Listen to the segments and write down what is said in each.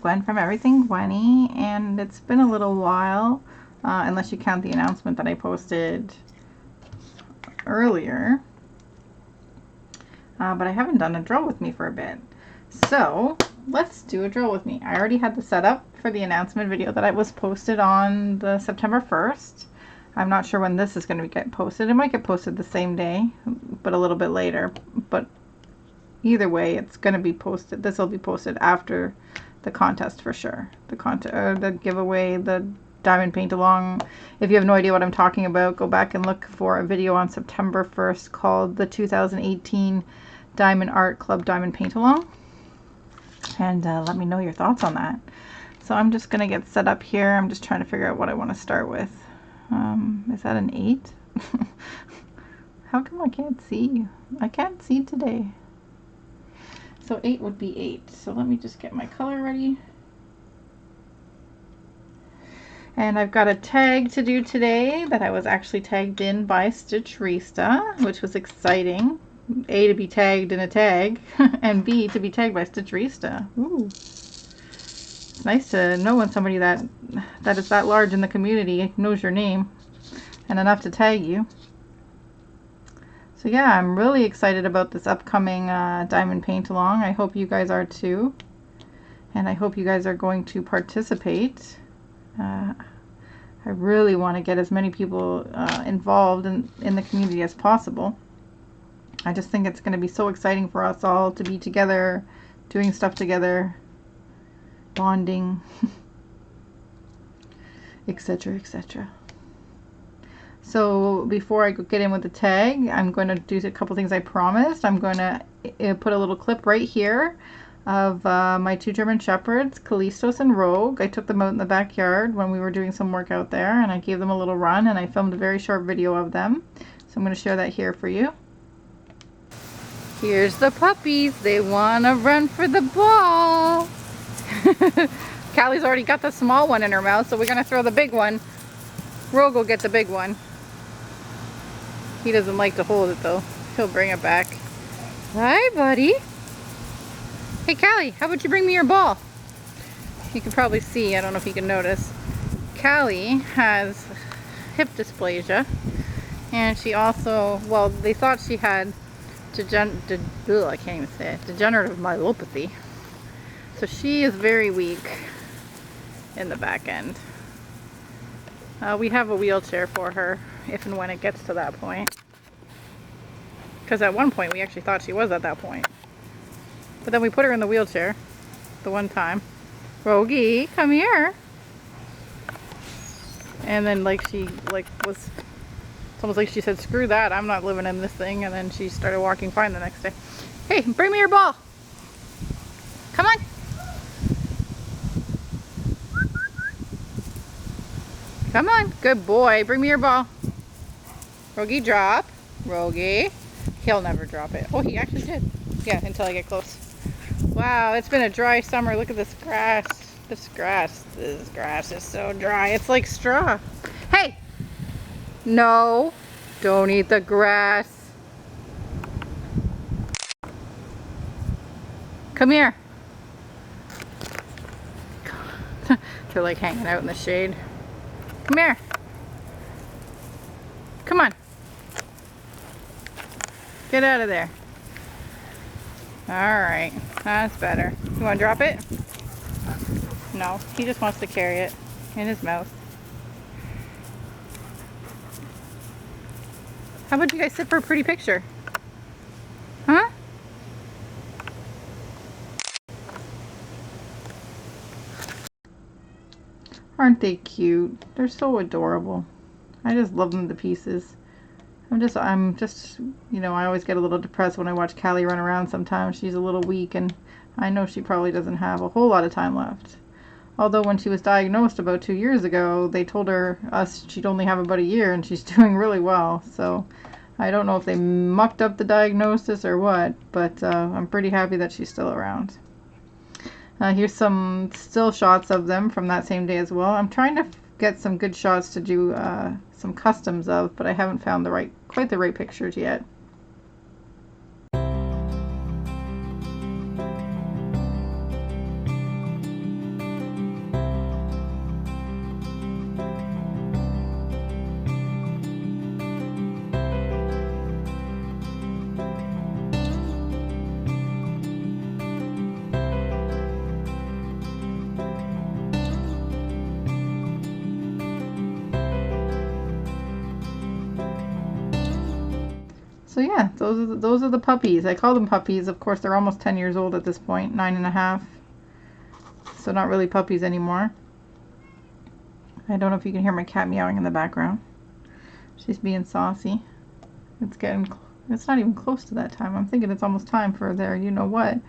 Gwen from Everything Gwenny, and it's been a little while, unless you count the announcement that I posted earlier, but I haven't done a drill with me for a bit. So let's do a drill with me. I already had the setup for the announcement video that I was posted on the September 1st. I'm not sure when this is going to get posted. It might get posted the same day, but a little bit later. But either way, it's going to be posted. This will be posted after the contest for sure. The giveaway, the diamond paint along. If you have no idea what I'm talking about, go back and look for a video on September 1st called the 2018 Diamond Art Club Diamond Paint Along. And let me know your thoughts on that. So I'm just going to get set up here. I'm just trying to figure out what I want to start with. Is that an 8? How come I can't see? I can't see today. So 8 would be 8. So let me just get my color ready. And I've got a tag to do today that I was actually tagged in by Stitcherista, which was exciting. A, to be tagged in a tag, and B, to be tagged by Stitcherista. Ooh. It's nice to know when somebody that is that large in the community knows your name and enough to tag you. So yeah, I'm really excited about this upcoming diamond paint along. I hope you guys are too, and I hope you guys are going to participate. I really want to get as many people involved in the community as possible. I just think it's going to be so exciting for us all to be together, doing stuff together, bonding, etc., etc. So before I get in with the tag, I'm going to do a couple things I promised. I'm going to put a little clip right here of my two German Shepherds, Callistos and Rogue. I took them out in the backyard when we were doing some work out there, and I gave them a little run, and I filmed a very short video of them. So I'm going to share that here for you. Here's the puppies. They want to run for the ball. Callie's already got the small one in her mouth, so we're going to throw the big one. Rogue will get the big one. He doesn't like to hold it though. He'll bring it back. Hi, buddy. Hey, Callie, how about you bring me your ball? You can probably see, I don't know if you can notice, Callie has hip dysplasia, and she also, well, they thought she had I can't even say it, degenerative myelopathy. So she is very weak in the back end. We have a wheelchair for her if and when it gets to that point. Because at one point we actually thought she was at that point. But then we put her in the wheelchair the one time. Rogie, come here. And then it's almost like she said, screw that, I'm not living in this thing. And then she started walking fine the next day. Hey, bring me your ball. Come on. Come on, good boy. Bring me your ball. Rogie, drop. Rogie. He'll never drop it. Oh, he actually did. Yeah, until I get close. Wow, it's been a dry summer. Look at this grass. This grass is so dry. It's like straw. Hey! No, don't eat the grass. Come here. They're like hanging out in the shade. Come here. Come on. Get out of there. Alright, that's better. You want to drop it? No, he just wants to carry it in his mouth. How about you guys sit for a pretty picture? Huh? Aren't they cute? They're so adorable. I just love them to pieces. I'm just, you know, I always get a little depressed when I watch Callie run around sometimes. She's a little weak, and I know she probably doesn't have a whole lot of time left. Although when she was diagnosed about 2 years ago, they told us she'd only have about a year, and she's doing really well. So I don't know if they mucked up the diagnosis or what, but I'm pretty happy that she's still around. Here's some still shots of them from that same day as well. I'm trying to get some good shots to do some customs of, but I haven't found quite the right pictures yet. So yeah, those are the puppies. I call them puppies. Of course, they're almost 10 years old at this point, 9.5. So not really puppies anymore. I don't know if you can hear my cat meowing in the background. She's being saucy. It's not even close to that time. I'm thinking it's almost time for their you know what.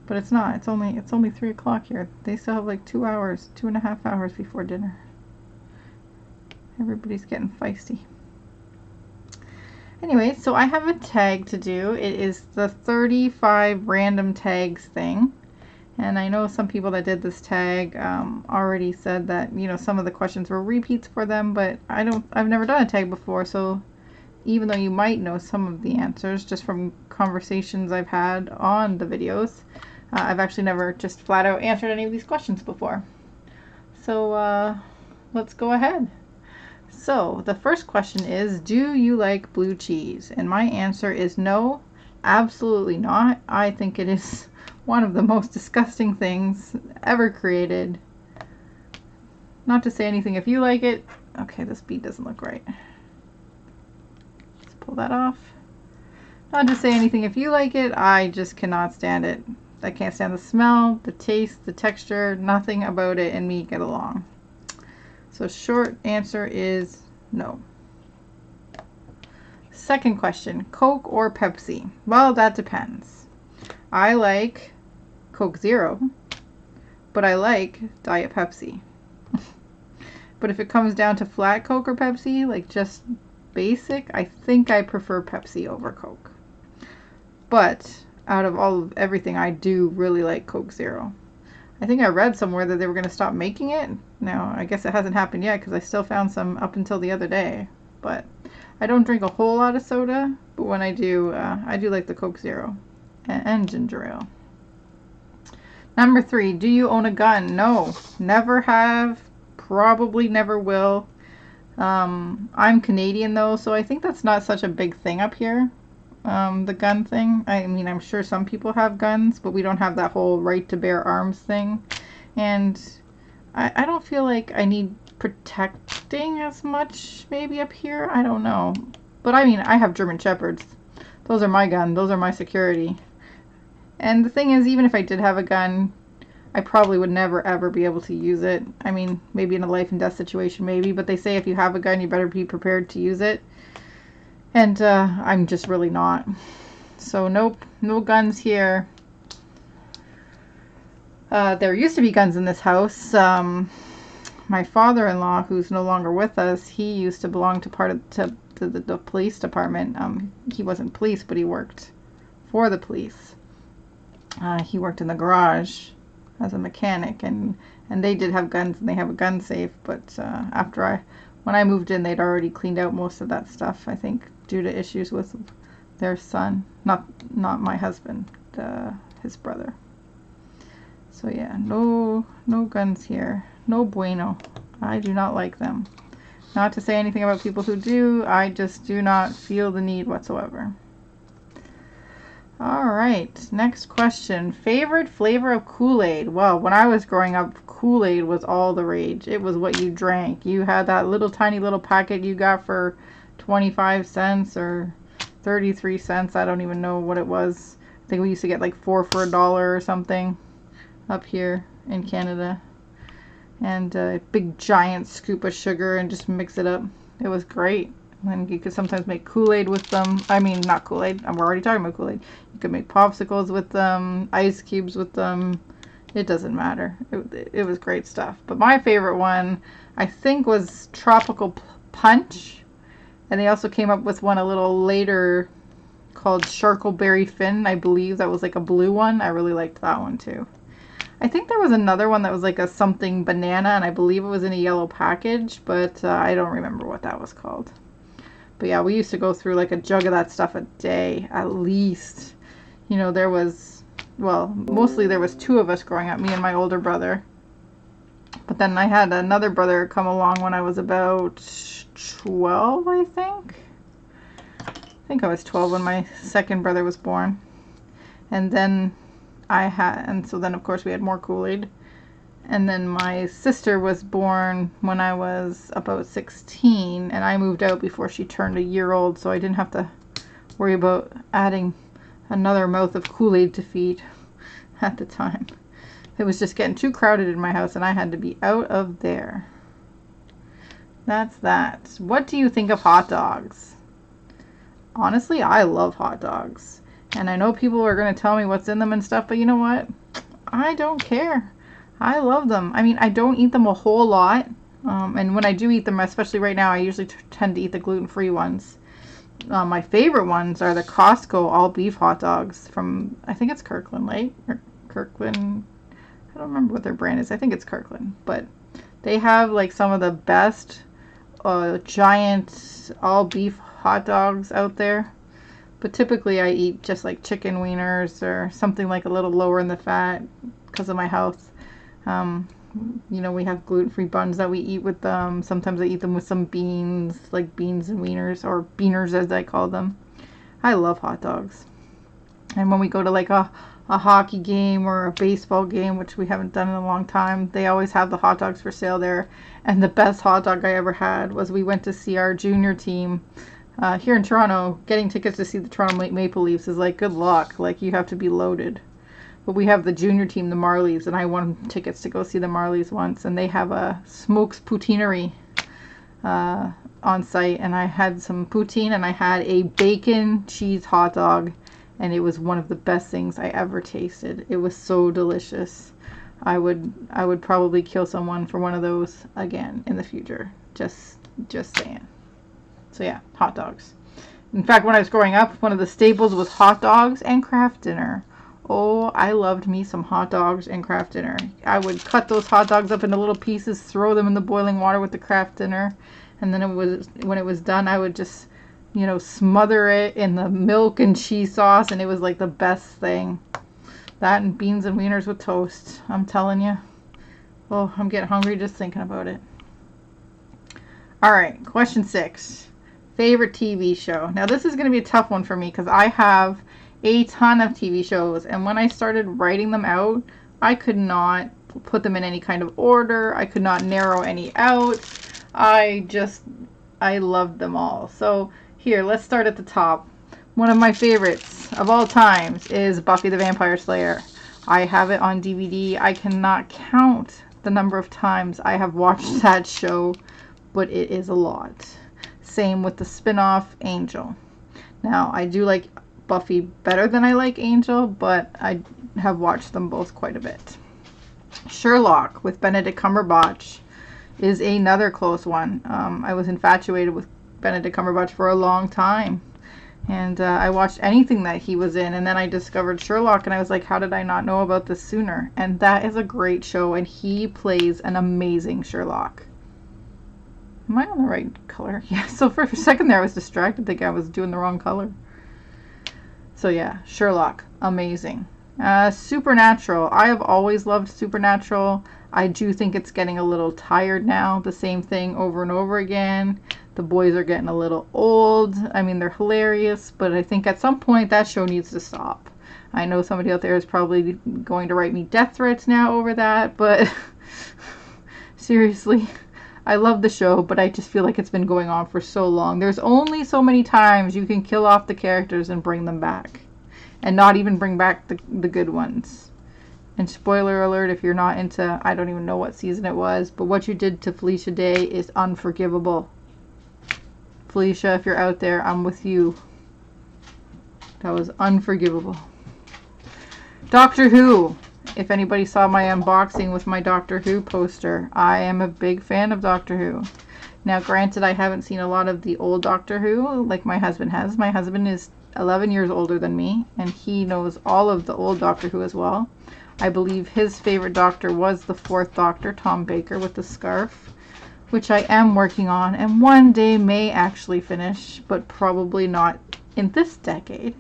But it's not. It's only 3 o'clock here. They still have like 2 hours, 2.5 hours before dinner. Everybody's getting feisty. Anyway, so I have a tag to do. It is the 35 random tags thing. And I know some people that did this tag already said that, you know, some of the questions were repeats for them, but I've never done a tag before, so even though you might know some of the answers just from conversations I've had on the videos, I've actually never just flat out answered any of these questions before. So let's go ahead. So the first question is, do you like blue cheese? And my answer is no, absolutely not. I think it is one of the most disgusting things ever created. Not to say anything if you like it. Okay, this bead doesn't look right. Let's pull that off. Not to say anything if you like it, I just cannot stand it. I can't stand the smell, the taste, the texture, nothing about it and me get along. So short answer is no. Second question, Coke or Pepsi? Well, that depends. I like Coke Zero, but I like Diet Pepsi. But if it comes down to flat Coke or Pepsi, like just basic, I think I prefer Pepsi over Coke. But out of everything, I do really like Coke Zero. I think I read somewhere that they were going to stop making it. Now, I guess it hasn't happened yet because I still found some up until the other day. But I don't drink a whole lot of soda, but when I do like the Coke Zero and ginger ale. Number 3, do you own a gun? No, never have, probably never will. I'm Canadian though, so I think that's not such a big thing up here. The gun thing. I mean, I'm sure some people have guns, but we don't have that whole right to bear arms thing. And I don't feel like I need protecting as much maybe up here. I don't know. But I mean, I have German Shepherds. Those are my gun. Those are my security. And the thing is, even if I did have a gun, I probably would never ever be able to use it. I mean, maybe in a life and death situation, maybe. But they say if you have a gun, you better be prepared to use it. And I'm just really not. So nope, no guns here. There used to be guns in this house. My father-in-law, who's no longer with us, he used to belong to the police department. He wasn't police, but he worked for the police. He worked in the garage as a mechanic, and they did have guns, and they have a gun safe. But when I moved in, they'd already cleaned out most of that stuff, I think, due to issues with their son. Not my husband, his brother. So yeah, no guns here. No bueno. I do not like them. Not to say anything about people who do, I just do not feel the need whatsoever. Alright, next question. Favorite flavor of Kool-Aid? Well, when I was growing up, Kool-Aid was all the rage. It was what you drank. You had that little tiny little packet you got for 25 cents or 33 cents. I don't even know what it was. I think we used to get like 4 for $1 or something up here in Canada. And a big giant scoop of sugar and just mix it up. It was great. And you could sometimes make Kool-Aid with them. I mean, not Kool-Aid. We're already talking about Kool-Aid. You could make popsicles with them, ice cubes with them. It doesn't matter. It was great stuff. But my favorite one, I think, was Tropical Punch. And they also came up with one a little later called Charcoalberry Fin. I believe that was like a blue one. I really liked that one too. I think there was another one that was like a something banana, and I believe it was in a yellow package, but I don't remember what that was called. But yeah, we used to go through like a jug of that stuff a day, at least. You know, there was, well, mostly there was 2 of us growing up, me and my older brother. But then I had another brother come along when I was about 12, I think. I think I was 12 when my second brother was born. And then so then of course we had more Kool-Aid. And then my sister was born when I was about 16, and I moved out before she turned a year old, so I didn't have to worry about adding another mouth of Kool-Aid to feed at the time. It was just getting too crowded in my house and I had to be out of there. That's that. What do you think of hot dogs? Honestly, I love hot dogs. And I know people are going to tell me what's in them and stuff, but you know what? I don't care. I love them. I mean, I don't eat them a whole lot. And when I do eat them, especially right now, I usually tend to eat the gluten-free ones. My favorite ones are the Costco all-beef hot dogs from, I think it's Kirkland Lake, or Kirkland, I don't remember what their brand is. I think it's Kirkland. But they have like some of the best giant all-beef hot dogs out there. But typically I eat just like chicken wieners or something like a little lower in the fat because of my health. You know, we have gluten-free buns that we eat with them. Sometimes I eat them with some beans, like beans and wieners, or beaners as I call them. I love hot dogs. And when we go to like a hockey game or a baseball game, which we haven't done in a long time, they always have the hot dogs for sale there. And the best hot dog I ever had was we went to see our junior team here in Toronto. Getting tickets to see the Toronto Maple Leafs is like good luck. Like you have to be loaded. But we have the junior team, the Marlies, and I won tickets to go see the Marlies once. And they have a Smokes Poutineery on site. And I had some poutine and I had a bacon cheese hot dog. And it was one of the best things I ever tasted. It was so delicious. I would probably kill someone for one of those again in the future. Just saying. So yeah, hot dogs. In fact, when I was growing up, one of the staples was hot dogs and Kraft Dinner. Oh, I loved me some hot dogs and Kraft Dinner. I would cut those hot dogs up into little pieces, throw them in the boiling water with the Kraft Dinner, and then when it was done, I would just, you know, smother it in the milk and cheese sauce, and it was like the best thing. That and beans and wieners with toast. I'm telling you. Oh, I'm getting hungry just thinking about it. All right, question 6. Favorite TV show. Now this is going to be a tough one for me because I have a ton of TV shows, and when I started writing them out, I could not put them in any kind of order. I could not narrow any out. I loved them all. So here, let's start at the top. One of my favorites of all times is Buffy the Vampire Slayer. I have it on DVD. I cannot count the number of times I have watched that show, but it is a lot. Same with the spin-off Angel. Now, I do like Buffy better than I like Angel, but I have watched them both quite a bit. Sherlock with Benedict Cumberbatch is another close one. I was infatuated with Benedict Cumberbatch for a long time, and I watched anything that he was in, and then I discovered Sherlock, and I was like, how did I not know about this sooner? And that is a great show, and he plays an amazing Sherlock. Am I on the right color? Yeah, so for a second there I was distracted, thinking I was doing the wrong color. So yeah, Sherlock, amazing. Supernatural. I have always loved Supernatural. I do think it's getting a little tired now. The same thing over and over again. The boys are getting a little old. I mean, they're hilarious, but I think at some point that show needs to stop. I know somebody out there is probably going to write me death threats now over that, but seriously, I love the show, but I just feel like it's been going on for so long. There's only so many times you can kill off the characters and bring them back. And not even bring back the good ones. And spoiler alert, if you're not into, I don't even know what season it was, but what you did to Felicia Day is unforgivable. Felicia, if you're out there, I'm with you. That was unforgivable. Doctor Who. If anybody saw my unboxing with my Doctor Who poster, I am a big fan of Doctor Who. Now, granted, I haven't seen a lot of the old Doctor Who like my husband has. My husband is 11 years older than me, and he knows all of the old Doctor Who as well. I believe his favorite Doctor was the 4th Doctor, Tom Baker, with the scarf, which I am working on, and one day may actually finish, but probably not in this decade.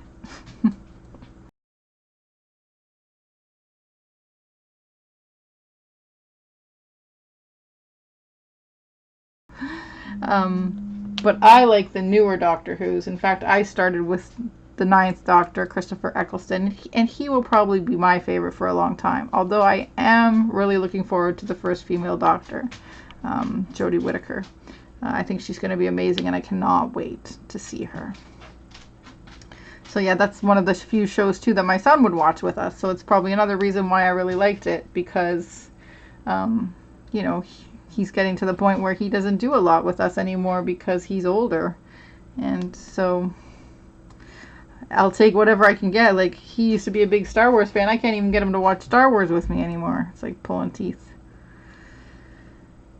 But I like the newer Doctor Who's. In fact, I started with the 9th Doctor, Christopher Eccleston, and he will probably be my favorite for a long time. Although I am really looking forward to the first female Doctor, Jodie Whittaker. I think she's going to be amazing, and I cannot wait to see her. So yeah, that's one of the few shows too that my son would watch with us. So it's probably another reason why I really liked it, because you know, he's getting to the point where he doesn't do a lot with us anymore because he's older. And so I'll take whatever I can get. Like, he used to be a big Star Wars fan. I can't even get him to watch Star Wars with me anymore. It's like pulling teeth.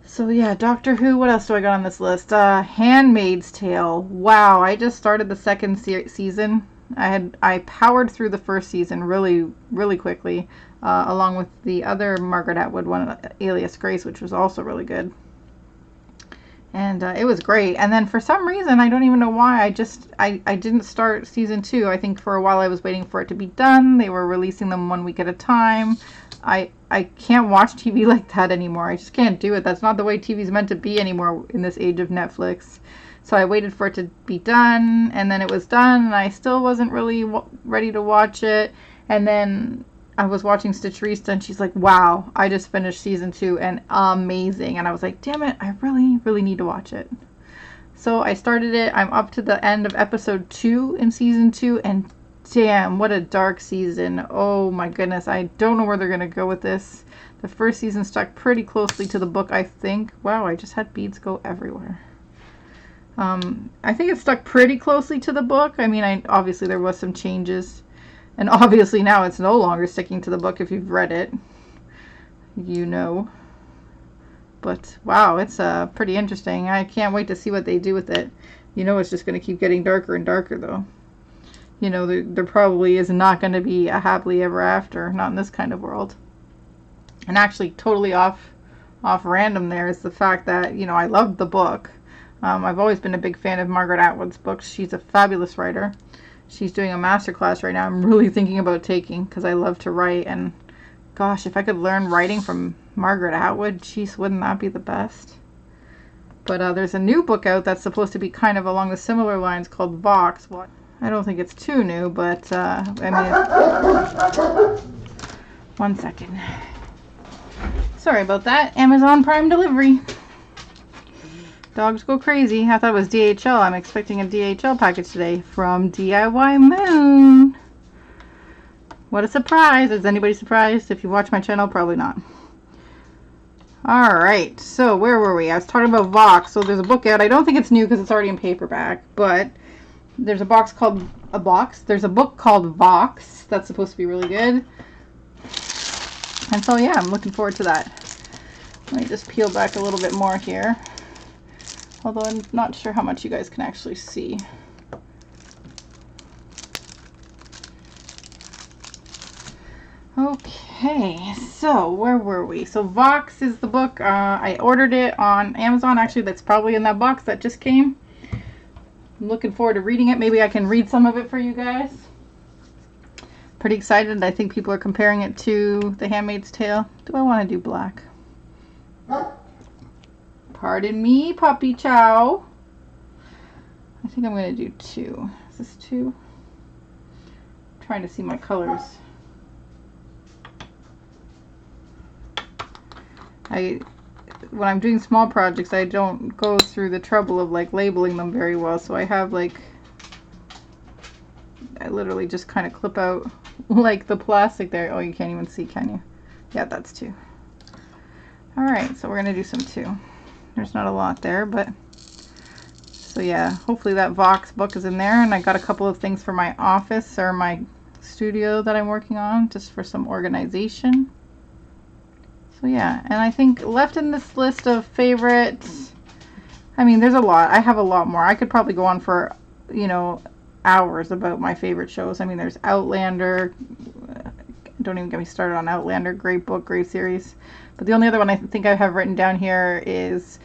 So yeah, Doctor Who. What else do I got on this list? Handmaid's Tale. Wow, I just started the second season. I powered through the first season really quickly, along with the other Margaret Atwood one, Alias Grace, which was also really good. And it was great. And then for some reason, I don't even know why, I didn't start season 2. I think for a while I was waiting for it to be done. They were releasing them 1 week at a time. I can't watch TV like that anymore. I just can't do it. That's not the way TV's meant to be anymore in this age of Netflix. So I waited for it to be done, and then it was done, and I still wasn't really ready to watch it. And then I was watching Stitcherista, and she's like, wow, I just finished season 2, and amazing. And I was like, damn it, I really need to watch it. So I started it. I'm up to the end of episode 2 in season 2, and damn, what a dark season. Oh my goodness, I don't know where they're going to go with this. The first season stuck pretty closely to the book, I think. Wow, I just had beads go everywhere. I think it stuck pretty closely to the book. I mean, obviously there was some changes. And obviously now it's no longer sticking to the book if you've read it. You know. But wow, it's pretty interesting. I can't wait to see what they do with it. You know, it's just going to keep getting darker and darker, though. You know, there probably is not going to be a happily ever after. Not in this kind of world. And actually, totally off random there is the fact that, you know, I loved the book. I've always been a big fan of Margaret Atwood's books. She's a fabulous writer. She's doing a master class right now. I'm really thinking about taking, because I love to write. And gosh, if I could learn writing from Margaret Atwood, geez, wouldn't that be the best? But there's a new book out that's supposed to be kind of along the similar lines called Vox. Well, I don't think it's too new, but I mean, one second. Sorry about that. Amazon Prime delivery. Dogs go crazy. I thought it was DHL. I'm expecting a DHL package today from DIY Moon. What a surprise. Is anybody surprised? If you watch my channel, probably not. Alright, so where were we? I was talking about Vox. So there's a book out. I don't think it's new because it's already in paperback, but there's a book called Vox that's supposed to be really good. And so yeah, I'm looking forward to that. Let me just peel back a little bit more here. Although I'm not sure how much you guys can actually see. Okay, so where were we? So Vox is the book. I ordered it on Amazon. Actually, that's probably in that box that just came. I'm looking forward to reading it. Maybe I can read some of it for you guys. Pretty excited. I think people are comparing it to The Handmaid's Tale. Do I want to do black? Pardon me, puppy chow. I think I'm going to do 2. Is this 2? I'm trying to see my colors. When I'm doing small projects, I don't go through the trouble of like labeling them very well. So I have like, I literally just kind of clip out like the plastic there. Oh, you can't even see, can you? Yeah, that's 2. All right, so we're going to do some 2. There's not a lot there, but so yeah, hopefully that Vox book is in there. And I got a couple of things for my office or my studio that I'm working on just for some organization. So yeah, and I think left in this list of favorites, I mean, there's a lot. I have a lot more. I could probably go on for, you know, hours about my favorite shows. I mean, there's Outlander. Don't even get me started on Outlander. Great book, great series. But the only other one I think I have written down here is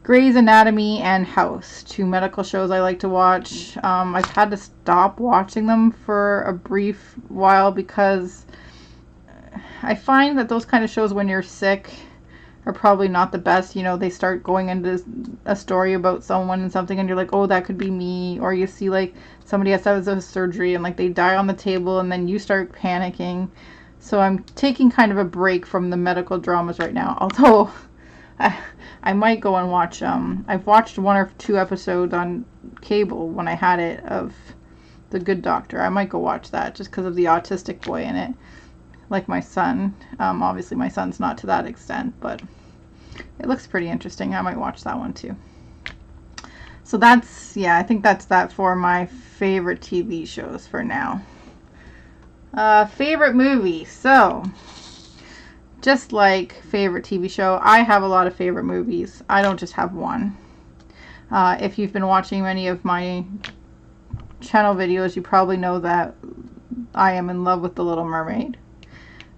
Grey's Anatomy and House. 2 medical shows I like to watch. I've had to stop watching them for a brief while because I find that those kind of shows when you're sick are probably not the best. You know, they start going into a story about someone and something and you're like, oh, that could be me. Or you see like somebody has to have a surgery and like they die on the table and then you start panicking. So I'm taking kind of a break from the medical dramas right now. Although I might go and watch, I've watched 1 or 2 episodes on cable when I had it of The Good Doctor. I might go watch that just because of the autistic boy in it. Like my son. Obviously my son's not to that extent, but it looks pretty interesting. I might watch that one too. So that's, yeah, I think that's that for my favorite TV shows for now. Favorite movie. So, just like favorite TV show, I have a lot of favorite movies. I don't just have one. If you've been watching many of my channel videos, you probably know that I am in love with The Little Mermaid.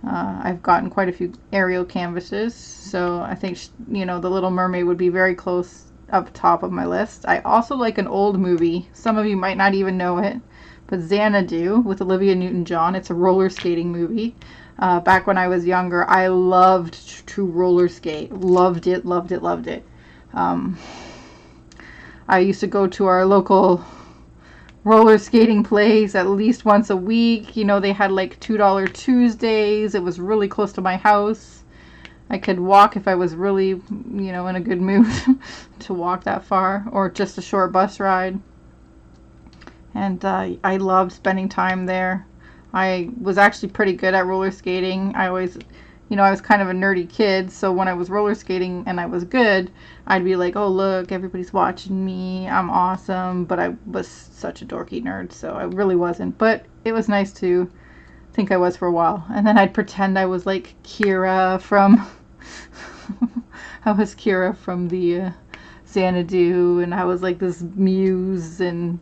I've gotten quite a few aerial canvases, so I think, you know, The Little Mermaid would be very close up top of my list. I also like an old movie. Some of you might not even know it, but Xanadu with Olivia Newton-John. It's a roller skating movie. Back when I was younger, I loved to roller skate. Loved it, loved it, loved it. I used to go to our local roller skating place at least once a week. You know, they had like $2 Tuesdays. It was really close to my house. I could walk if I was really, you know, in a good mood to walk that far, or just a short bus ride. And I loved spending time there. I was actually pretty good at roller skating. I always, you know, I was kind of a nerdy kid, so when I was roller skating and I was good, I'd be like, oh look, everybody's watching me, I'm awesome. But I was such a dorky nerd, so I really wasn't. But it was nice to think I was for a while. And then I'd pretend I was like Kira from I was Kira from the Xanadu, and I was like this muse, and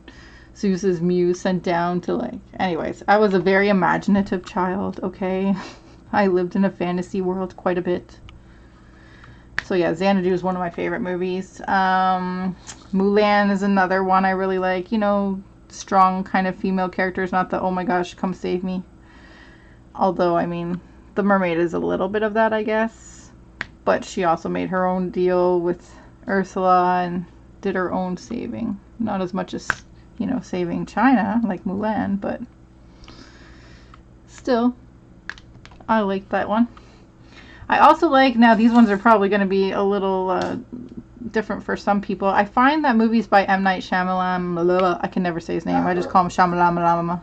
Zeus's muse sent down to, like, anyways, I was a very imaginative child, okay? I lived in a fantasy world quite a bit. So yeah, Xanadu is one of my favorite movies. Mulan is another one I really like. You know, strong kind of female characters, not the, oh my gosh, come save me. Although, I mean, the mermaid is a little bit of that, I guess. But she also made her own deal with Ursula and did her own saving. Not as much as, you know, saving China like Mulan, but still, I like that one. I also like, now these ones are probably going to be a little different for some people. I find that movies by M. Night Shyamalan, I can never say his name, I just call him Shyamalan.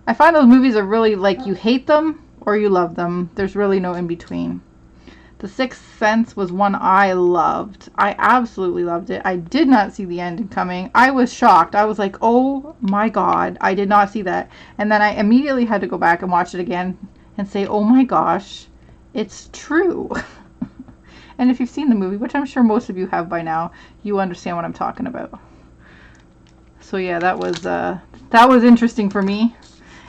I find those movies are really like, you hate them or you love them. There's really no in between. The Sixth Sense was one I loved. I absolutely loved it. I did not see the ending coming. I was shocked. I was like, oh my god, I did not see that. And then I immediately had to go back and watch it again and say, oh my gosh, it's true. And if you've seen the movie, which I'm sure most of you have by now, you understand what I'm talking about. So yeah, that was interesting for me.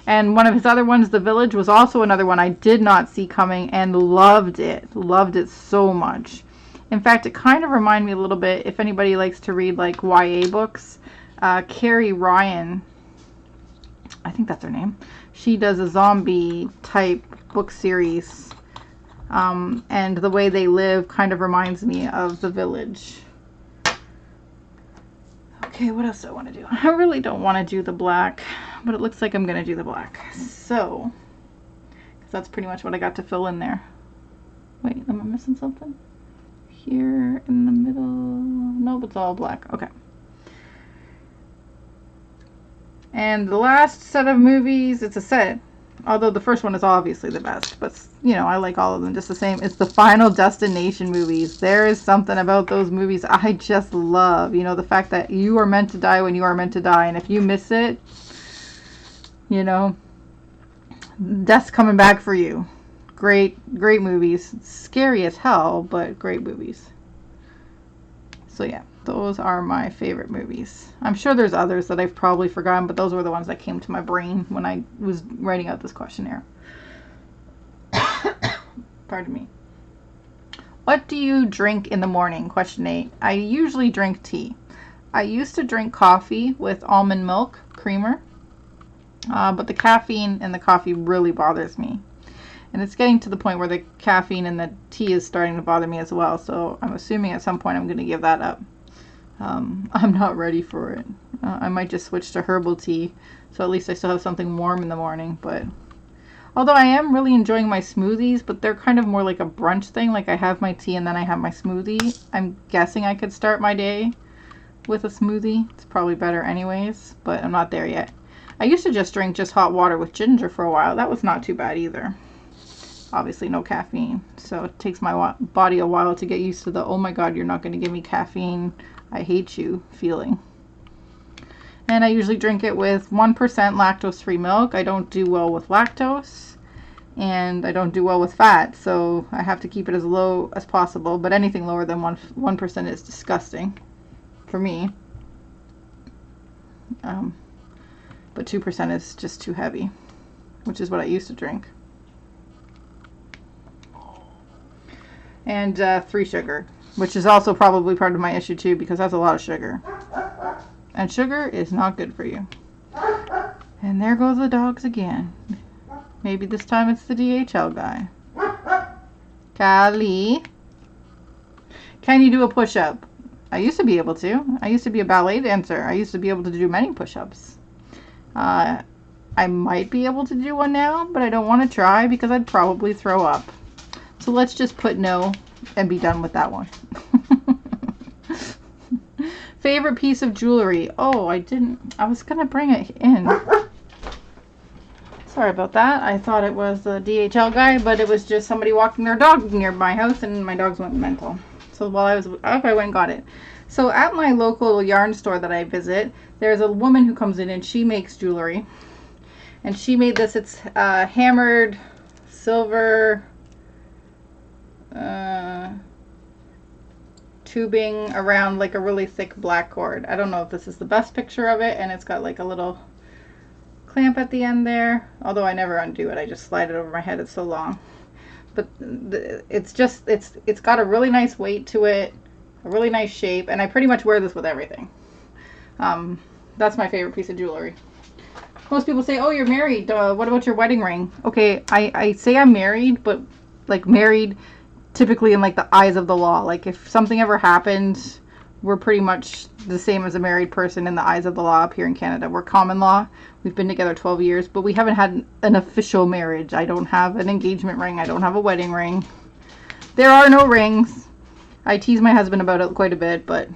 And one of his other ones, The Village, was also another one I did not see coming and loved it. Loved it so much. In fact, it kind of reminded me a little bit, if anybody likes to read like YA books, Carrie Ryan, I think that's her name. She does a zombie type book series. And the way they live kind of reminds me of The Village. Okay, what else do I want to do? I really don't want to do the black, but it looks like I'm going to do the black. So, because that's pretty much what I got to fill in there. Wait, am I missing something? Here in the middle. Nope, it's all black. Okay. And the last set of movies, it's a set. Although the first one is obviously the best, but, you know, I like all of them just the same. It's the Final Destination movies. There is something about those movies I just love. You know, the fact that you are meant to die when you are meant to die. And if you miss it, you know, death's coming back for you. Great, great movies. Scary as hell, but great movies. So yeah, those are my favorite movies. I'm sure there's others that I've probably forgotten, but those were the ones that came to my brain when I was writing out this questionnaire. Pardon me. What do you drink in the morning? Question 8. I usually drink tea. I used to drink coffee with almond milk creamer, but the caffeine in the coffee really bothers me. And it's getting to the point where the caffeine in the tea is starting to bother me as well. So I'm assuming at some point I'm going to give that up. I'm not ready for it. I might just switch to herbal tea. So at least I still have something warm in the morning. But although I am really enjoying my smoothies, but they're kind of more like a brunch thing. Like I have my tea and then I have my smoothie. I'm guessing I could start my day with a smoothie. It's probably better anyways, but I'm not there yet. I used to just drink just hot water with ginger for a while. That was not too bad either. Obviously no caffeine, so it takes my body a while to get used to the, oh my god, you're not going to give me caffeine, I hate you feeling. And I usually drink it with 1% lactose-free milk. I don't do well with lactose, and I don't do well with fat, so I have to keep it as low as possible, but anything lower than 1% is disgusting for me. But 2% is just too heavy, which is what I used to drink. And 3 sugar, which is also probably part of my issue too, because that's a lot of sugar. And sugar is not good for you. And there goes the dogs again. Maybe this time it's the DHL guy. Callie, can you do a push-up? I used to be able to. I used to be a ballet dancer. I used to be able to do many push-ups. I might be able to do one now, but I don't want to try because I'd probably throw up. So let's just put no and be done with that one. Favorite piece of jewelry? Oh, I was going to bring it in. Sorry about that. I thought it was the DHL guy, but it was just somebody walking their dog near my house and my dogs went mental. So while I was up, I went and got it. So at my local yarn store that I visit, there's a woman who comes in and she makes jewelry. And she made this, it's hammered silver tubing around like a really thick black cord. I don't know if this is the best picture of it, and it's got like a little clamp at the end there, although I never undo it, I just slide it over my head, it's so long. But it's got a really nice weight to it, a really nice shape, and I pretty much wear this with everything. That's my favorite piece of jewelry. Most people say, oh, you're married, what about your wedding ring? Okay, I say I'm married, but like married typically in like the eyes of the law. Like if something ever happened, we're pretty much the same as a married person in the eyes of the law up here in Canada. We're common law. We've been together 12 years, but we haven't had an official marriage. I don't have an engagement ring. I don't have a wedding ring. There are no rings. I tease my husband about it quite a bit, but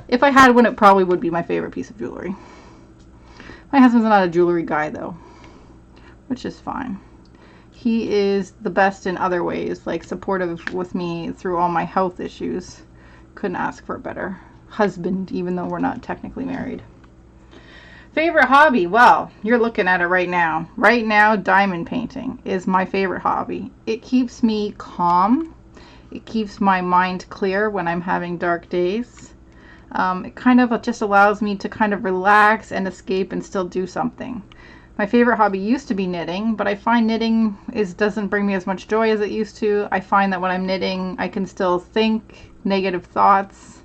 if I had one, it probably would be my favorite piece of jewelry. My husband's not a jewelry guy though, which is fine. He is the best in other ways, like supportive with me through all my health issues. Couldn't ask for a better husband, even though we're not technically married. Favorite hobby? Well, you're looking at it right now. Right now, diamond painting is my favorite hobby. It keeps me calm. It keeps my mind clear when I'm having dark days. It kind of just allows me to kind of relax and escape and still do something. My favorite hobby used to be knitting, but I find knitting doesn't bring me as much joy as it used to. I find that when I'm knitting, I can still think negative thoughts.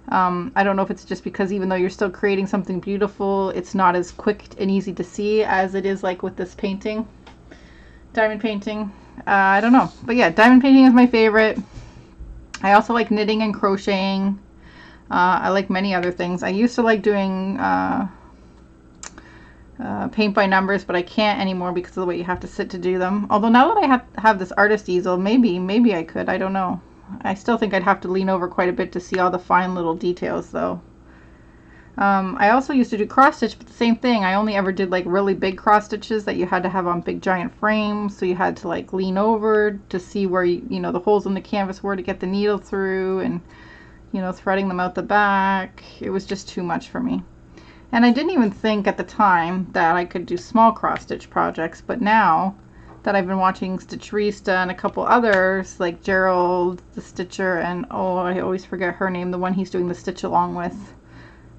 I don't know if it's just because even though you're still creating something beautiful, it's not as quick and easy to see as it is like with this painting, diamond painting. I don't know, but yeah, diamond painting is my favorite. I also like knitting and crocheting. I like many other things. I used to like doing paint by numbers, but I can't anymore because of the way you have to sit to do them. Although now that I have this artist easel, maybe I could. I don't know. I still think I'd have to lean over quite a bit to see all the fine little details though. I also used to do cross stitch, but the same thing. I only ever did like really big cross stitches that you had to have on big giant frames, so you had to like lean over to see where you know the holes in the canvas were to get the needle through, and you know, threading them out the back. It was just too much for me. And I didn't even think at the time that I could do small cross stitch projects, but now that I've been watching Stitcherista and a couple others like Gerald the Stitcher, and oh, I always forget her name, the one he's doing the stitch along with,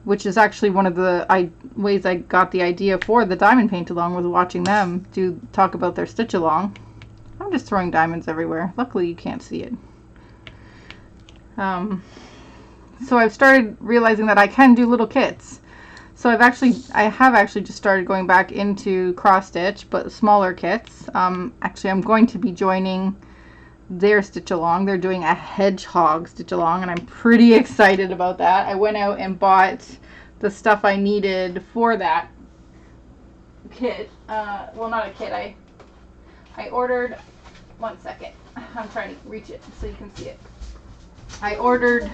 which is actually one of the ways I got the idea for the diamond paint along, was watching them talk about their stitch along. I'm just throwing diamonds everywhere. Luckily you can't see it. So I've started realizing that I can do little kits. So I have actually just started going back into cross stitch, but smaller kits. Actually, I'm going to be joining their stitch along. They're doing a hedgehog stitch along, and I'm pretty excited about that. I went out and bought the stuff I needed for that kit. Well, not a kit. I ordered. 1 second. I'm trying to reach it so you can see it. I ordered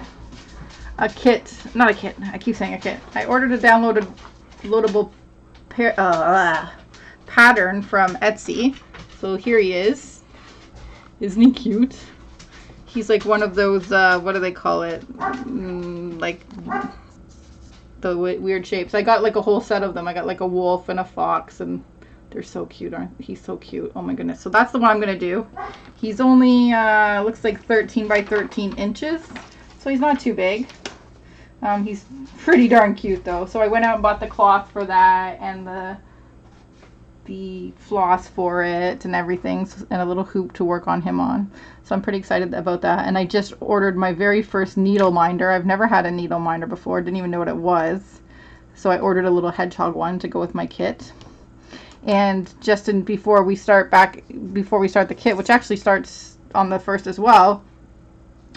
a kit, not a kit, I keep saying a kit. I ordered a loadable pattern from Etsy. So here he is. Isn't he cute? He's like one of those, what do they call it? Like the weird shapes. I got like a whole set of them. I got like a wolf and a fox, and they're so cute, aren't they? He's so cute. Oh my goodness. So that's the one I'm going to do. He's only, looks like 13 by 13 inches. So he's not too big. He's pretty darn cute though. So I went out and bought the cloth for that, and the floss for it and everything, and a little hoop to work on him on. So I'm pretty excited about that. And I just ordered my very first needle minder. I've never had a needle minder before. Didn't even know what it was. So I ordered a little hedgehog one to go with my kit. And just before we start the kit, which actually starts on the 1st as well,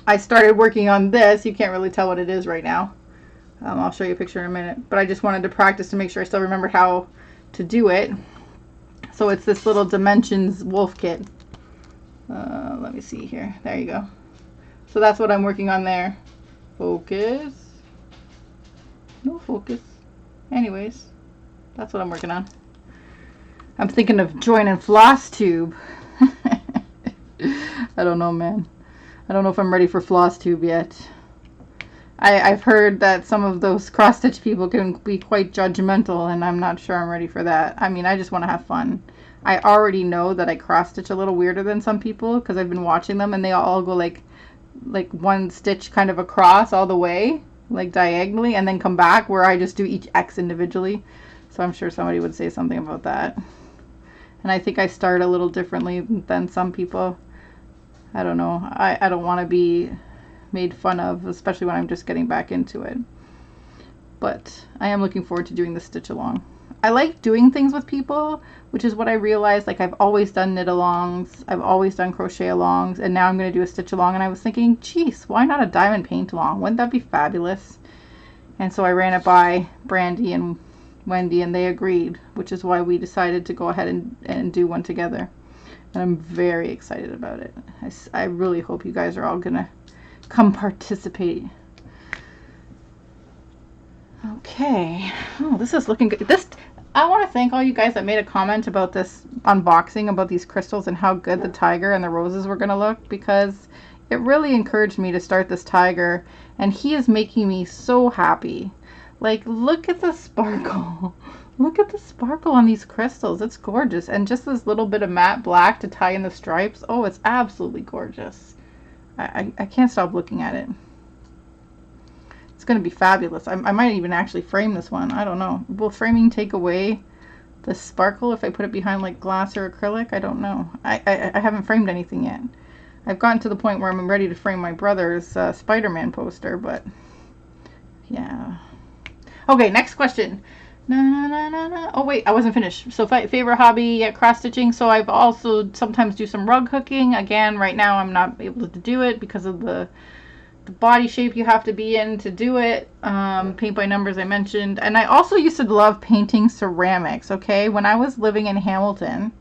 I started working on this. You can't really tell what it is right now. I'll show you a picture in a minute. But I just wanted to practice to make sure I still remember how to do it. So it's this little Dimensions wolf kit. Let me see here. There you go. So that's what I'm working on there. Focus. No focus. Anyways, that's what I'm working on. I'm thinking of joining floss tube. I don't know, man. I don't know if I'm ready for floss tube yet. I've heard that some of those cross-stitch people can be quite judgmental, and I'm not sure I'm ready for that. I mean, I just want to have fun. I already know that I cross-stitch a little weirder than some people because I've been watching them, and they all go like one stitch kind of across all the way, like diagonally, and then come back, where I just do each X individually. So I'm sure somebody would say something about that. And I think I start a little differently than some people. I don't know. I don't want to be made fun of, especially when I'm just getting back into it. But I am looking forward to doing the stitch along. I like doing things with people, which is what I realized. Like, I've always done knit alongs, I've always done crochet alongs, and now I'm going to do a stitch along. And I was thinking, geez, why not a diamond paint along? Wouldn't that be fabulous? And so I ran it by Brandy and Wendy, and they agreed, which is why we decided to go ahead and do one together. And I'm very excited about it. I really hope you guys are all gonna come participate. Okay. Oh, this is looking good. I want to thank all you guys that made a comment about this unboxing, about these crystals and how good the tiger and the roses were gonna look, because it really encouraged me to start this tiger, and he is making me so happy. Like, look at the sparkle. Look at the sparkle on these crystals. It's gorgeous. And just this little bit of matte black to tie in the stripes. Oh, it's absolutely gorgeous. I can't stop looking at it. It's going to be fabulous. I might even actually frame this one. I don't know. Will framing take away the sparkle if I put it behind like glass or acrylic? I don't know. I haven't framed anything yet. I've gotten to the point where I'm ready to frame my brother's Spider-Man poster, but yeah. Okay, next question. Oh wait, I wasn't finished. So favorite hobby, cross stitching. So I've also sometimes do some rug hooking. Again, right now I'm not able to do it because of the body shape you have to be in to do it. Paint by numbers I mentioned. And I also used to love painting ceramics. Okay, when I was living in Hamilton,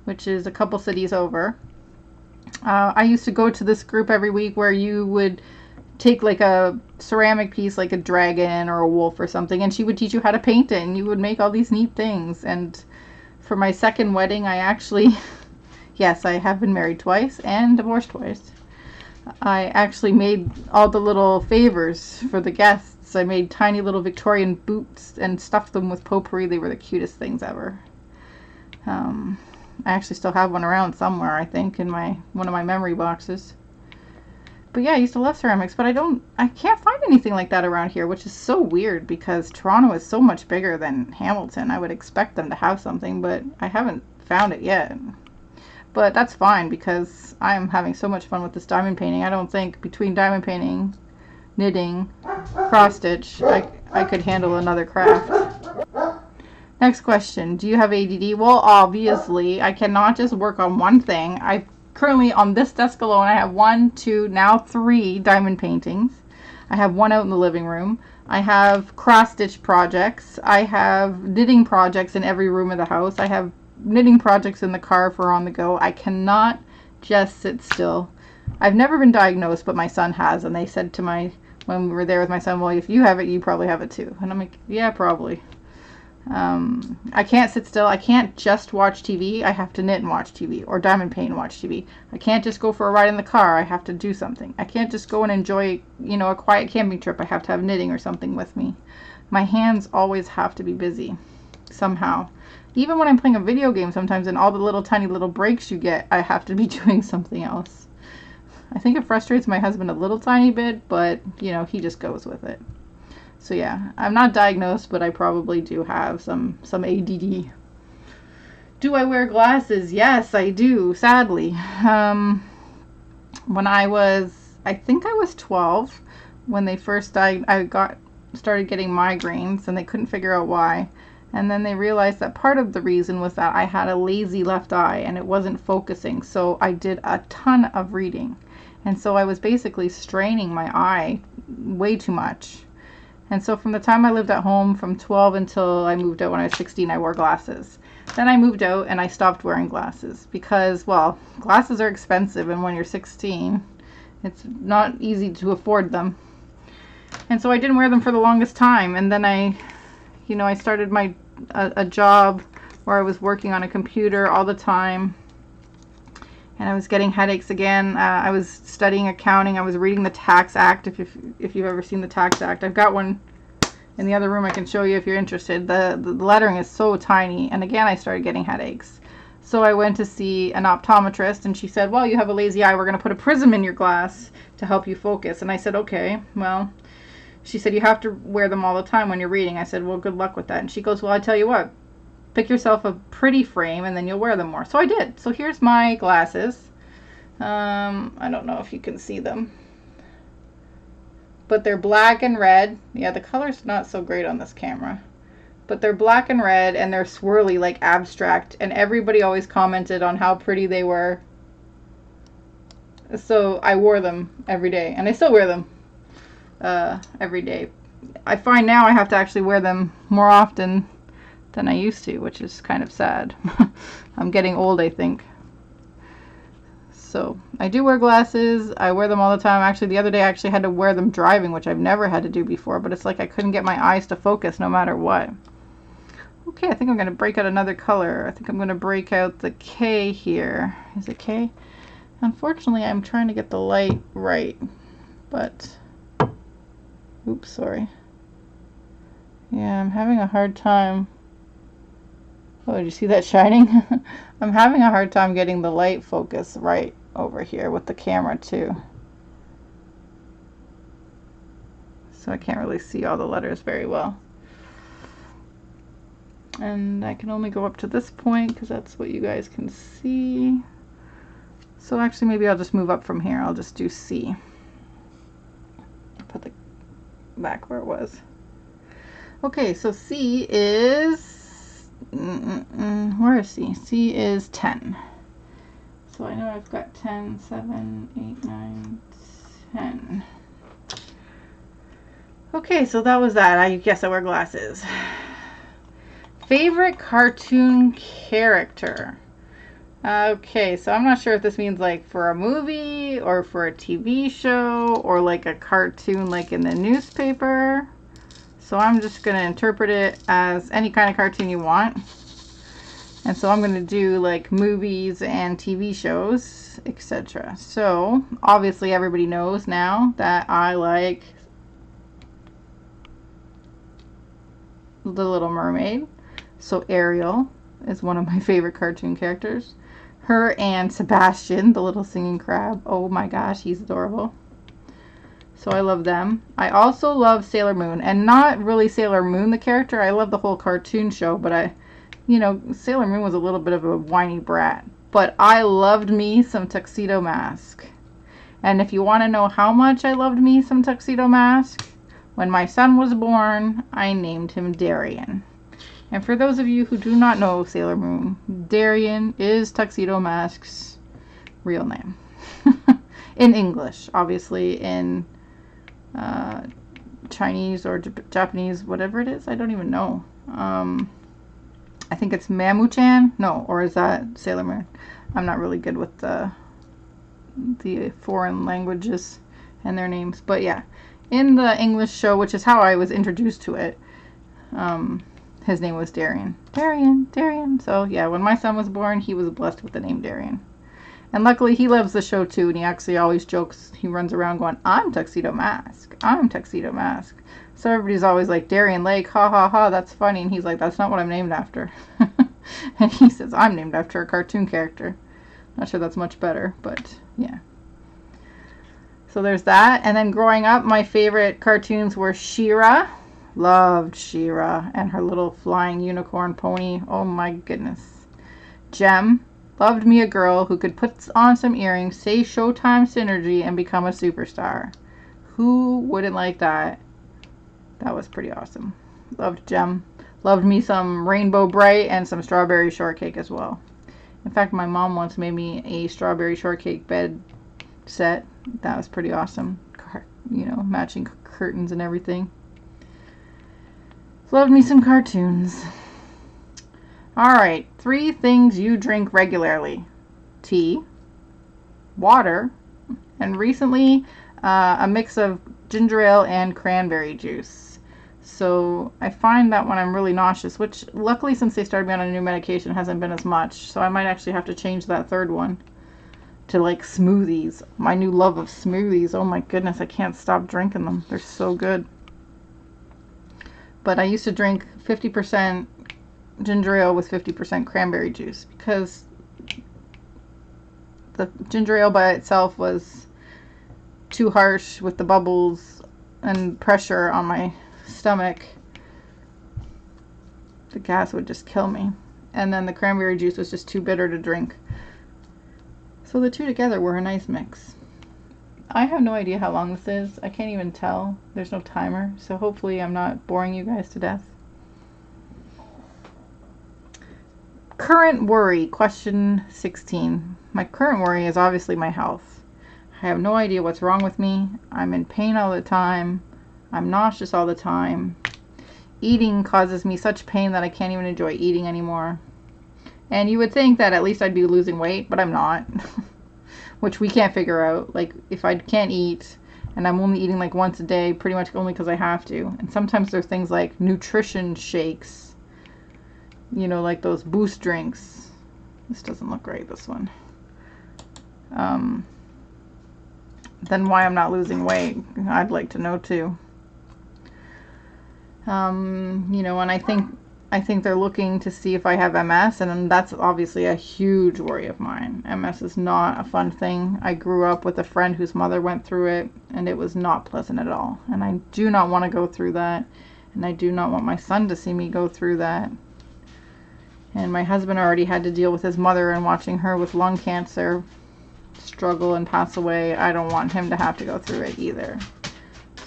which is a couple cities over, I used to go to this group every week where you would take like a ceramic piece, like a dragon or a wolf or something, and she would teach you how to paint it, and you would make all these neat things. And for my second wedding, I actually, yes, I have been married twice and divorced twice. I actually made all the little favors for the guests. I made tiny little Victorian boots and stuffed them with potpourri. They were the cutest things ever. I actually still have one around somewhere, I think, in one of my memory boxes. But yeah, I used to love ceramics, but I can't find anything like that around here, which is so weird because Toronto is so much bigger than Hamilton. I would expect them to have something, but I haven't found it yet. But that's fine because I'm having so much fun with this diamond painting. I don't think between diamond painting, knitting, cross stitch, I could handle another craft. Next question, do you have ADD? Well, obviously, I cannot just work on one thing. Currently on this desk alone, I have 1, 2, now 3 diamond paintings. I have one out in the living room. I have cross-stitch projects. I have knitting projects in every room of the house. I have knitting projects in the car for on the go. I cannot just sit still. I've never been diagnosed, but my son has, and they said to when we were there with my son, well, if you have it, you probably have it too. And I'm like, yeah, probably. I can't sit still. I can't just watch TV. I have to knit and watch TV, or diamond paint and watch TV. I can't just go for a ride in the car. I have to do something. I can't just go and enjoy, a quiet camping trip. I have to have knitting or something with me. My hands always have to be busy somehow. Even when I'm playing a video game sometimes, and all the little tiny little breaks you get, I have to be doing something else. I think it frustrates my husband a little tiny bit, but he just goes with it. So yeah, I'm not diagnosed, but I probably do have some ADD. Do I wear glasses? Yes, I do, sadly. When I think I was 12, when they first died, started getting migraines, and they couldn't figure out why. And then they realized that part of the reason was that I had a lazy left eye and it wasn't focusing. So I did a ton of reading. And so I was basically straining my eye way too much. And so from the time I lived at home, from 12 until I moved out when I was 16, I wore glasses. Then I moved out and I stopped wearing glasses because, well, glasses are expensive, and when you're 16, it's not easy to afford them. And so I didn't wear them for the longest time. And then I started a job where I was working on a computer all the time. And I was getting headaches again. I was studying accounting. I was reading the Tax Act. If you've ever seen the Tax Act, I've got one in the other room I can show you if you're interested. The lettering is so tiny. And again, I started getting headaches. So I went to see an optometrist, and she said, well, you have a lazy eye. We're going to put a prism in your glass to help you focus. And I said, okay, well, she said, you have to wear them all the time when you're reading. I said, well, good luck with that. And she goes, well, I tell you what. Pick yourself a pretty frame and then you'll wear them more. So I did. So here's my glasses. I don't know if you can see them, but they're black and red. Yeah, the color's not so great on this camera, but they're black and red, and they're swirly, like abstract, and everybody always commented on how pretty they were. So I wore them every day, and I still wear them every day. I find now I have to actually wear them more often than I used to, which is kind of sad. I'm getting old, I think. So I do wear glasses. I wear them all the time. Actually, the other day I actually had to wear them driving, which I've never had to do before, but it's like I couldn't get my eyes to focus no matter what. Okay, I think I'm going to break out another color. I think I'm going to break out the K here. Is it K? Unfortunately, I'm trying to get the light right, but oops, sorry. Yeah, I'm having a hard time. Oh, did you see that shining? I'm having a hard time getting the light focus right over here with the camera too. So I can't really see all the letters very well. And I can only go up to this point because that's what you guys can see. So actually maybe I'll just move up from here. I'll just do C. Put the back where it was. Okay, so C is... where is C? C is 10. So I know I've got 10, 7, 8, 9, 10. Okay, so that was that. I guess I wear glasses. Favorite cartoon character. Okay, so I'm not sure if this means like for a movie or for a TV show or like a cartoon like in the newspaper. So I'm just going to interpret it as any kind of cartoon you want. And so I'm going to do like movies and TV shows, etc. So obviously everybody knows now that I like The Little Mermaid. So Ariel is one of my favorite cartoon characters. Her and Sebastian, the little singing crab. Oh my gosh, he's adorable. So I love them. I also love Sailor Moon, and not really Sailor Moon the character. I love the whole cartoon show, but Sailor Moon was a little bit of a whiny brat. But I loved me some Tuxedo Mask. And if you want to know how much I loved me some Tuxedo Mask, when my son was born, I named him Darien. And for those of you who do not know Sailor Moon, Darien is Tuxedo Mask's real name. In English, obviously in Chinese or Japanese, whatever it is, I don't even know. I think it's Mamu-chan. No, or is that Sailor Moon? I'm not really good with the the foreign languages and their names. But yeah, in the English show, which is how I was introduced to it, his name was Darian. Darian. So yeah, when my son was born, he was blessed with the name Darian. And luckily he loves the show too, and he actually always jokes, he runs around going, I'm Tuxedo Mask. I'm Tuxedo Mask. So everybody's always like, Darian Lake, ha ha ha, that's funny. And he's like, that's not what I'm named after. And he says, I'm named after a cartoon character. Not sure that's much better, but yeah. So there's that. And then growing up, my favorite cartoons were She-Ra. Loved She-Ra and her little flying unicorn pony. Oh my goodness. Jem. Loved me a girl who could put on some earrings, say Showtime Synergy, and become a superstar. Who wouldn't like that? That was pretty awesome. Loved Jem. Loved me some Rainbow Bright and some Strawberry Shortcake as well. In fact, my mom once made me a Strawberry Shortcake bed set. That was pretty awesome. You know, matching curtains and everything. Loved me some cartoons. Alright, 3 things you drink regularly. Tea, water, and recently a mix of ginger ale and cranberry juice. So I find that when I'm really nauseous, which luckily since they started me on a new medication hasn't been as much, so I might actually have to change that third one to like smoothies. My new love of smoothies. Oh my goodness, I can't stop drinking them. They're so good. But I used to drink 50% ginger ale with 50% cranberry juice because the ginger ale by itself was too harsh with the bubbles and pressure on my stomach. The gas would just kill me. And then the cranberry juice was just too bitter to drink. So the two together were a nice mix. I have no idea how long this is. I can't even tell. There's no timer. So hopefully I'm not boring you guys to death. Current worry, question 16. My current worry is obviously my health. I have no idea what's wrong with me. I'm in pain all the time. I'm nauseous all the time. Eating causes me such pain that I can't even enjoy eating anymore. And you would think that at least I'd be losing weight, but I'm not. Which we can't figure out. Like, if I can't eat and I'm only eating like once a day, pretty much only because I have to. And sometimes there's things like nutrition shakes. You know, like those boost drinks. This doesn't look right, this one. Then why I'm not losing weight, I'd like to know too. You know, and I think they're looking to see if I have MS, and that's obviously a huge worry of mine. MS is not a fun thing. I grew up with a friend whose mother went through it, and it was not pleasant at all. And I do not want to go through that, and I do not want my son to see me go through that. And my husband already had to deal with his mother and watching her with lung cancer struggle and pass away. I don't want him to have to go through it either.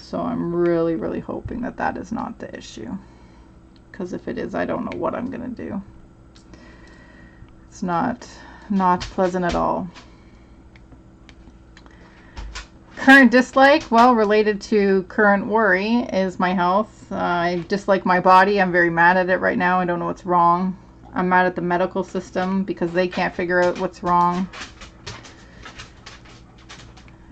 So I'm really, really hoping that that is not the issue. Because if it is, I don't know what I'm going to do. It's not pleasant at all. Current dislike, well, related to current worry, is my health. I dislike my body. I'm very mad at it right now. I don't know what's wrong. I'm mad at the medical system because they can't figure out what's wrong.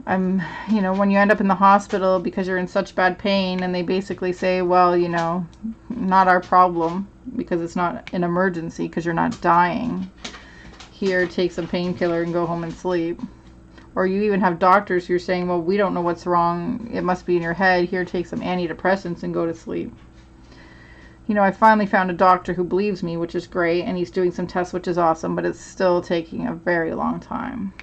You know, when you end up in the hospital because you're in such bad pain and they basically say, well, you know, not our problem because it's not an emergency because you're not dying. Here, take some painkiller and go home and sleep. Or you even have doctors who are saying, well, we don't know what's wrong. It must be in your head. Here, take some antidepressants and go to sleep. You know, I finally found a doctor who believes me, which is great, and he's doing some tests, which is awesome, but it's still taking a very long time.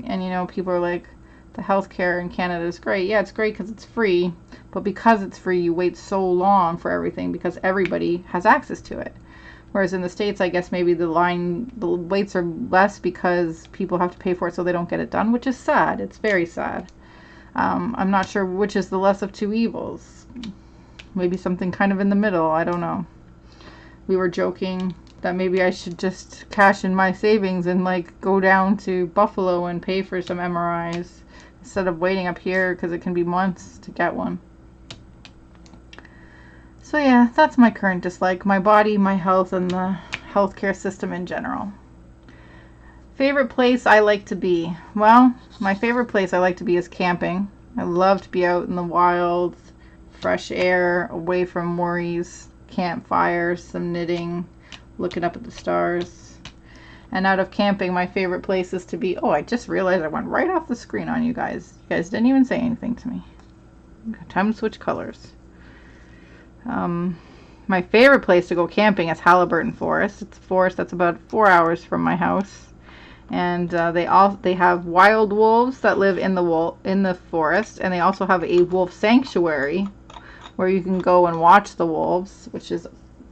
And, you know, people are like, the healthcare in Canada is great. Yeah, it's great because it's free, but because it's free, you wait so long for everything because everybody has access to it. Whereas in the States, I guess maybe the waits are less because people have to pay for it so they don't get it done, which is sad. It's very sad. I'm not sure which is the less of two evils. Maybe something kind of in the middle. I don't know. We were joking that maybe I should just cash in my savings and like go down to Buffalo and pay for some MRIs instead of waiting up here because it can be months to get one. So yeah, that's my current dislike. My body, my health, and the healthcare system in general. Favorite place I like to be? Well, my favorite place I like to be is camping. I love to be out in the wild, fresh air, away from worries, campfires, some knitting, looking up at the stars. And out of camping, my favorite place is to be... Oh, I just realized I went right off the screen on you guys. You guys didn't even say anything to me. Time to switch colors. My favorite place to go camping is Halliburton Forest. It's a forest that's about 4 hours from my house. And they have wild wolves that live in the forest, and they also have a wolf sanctuary where you can go and watch the wolves, which is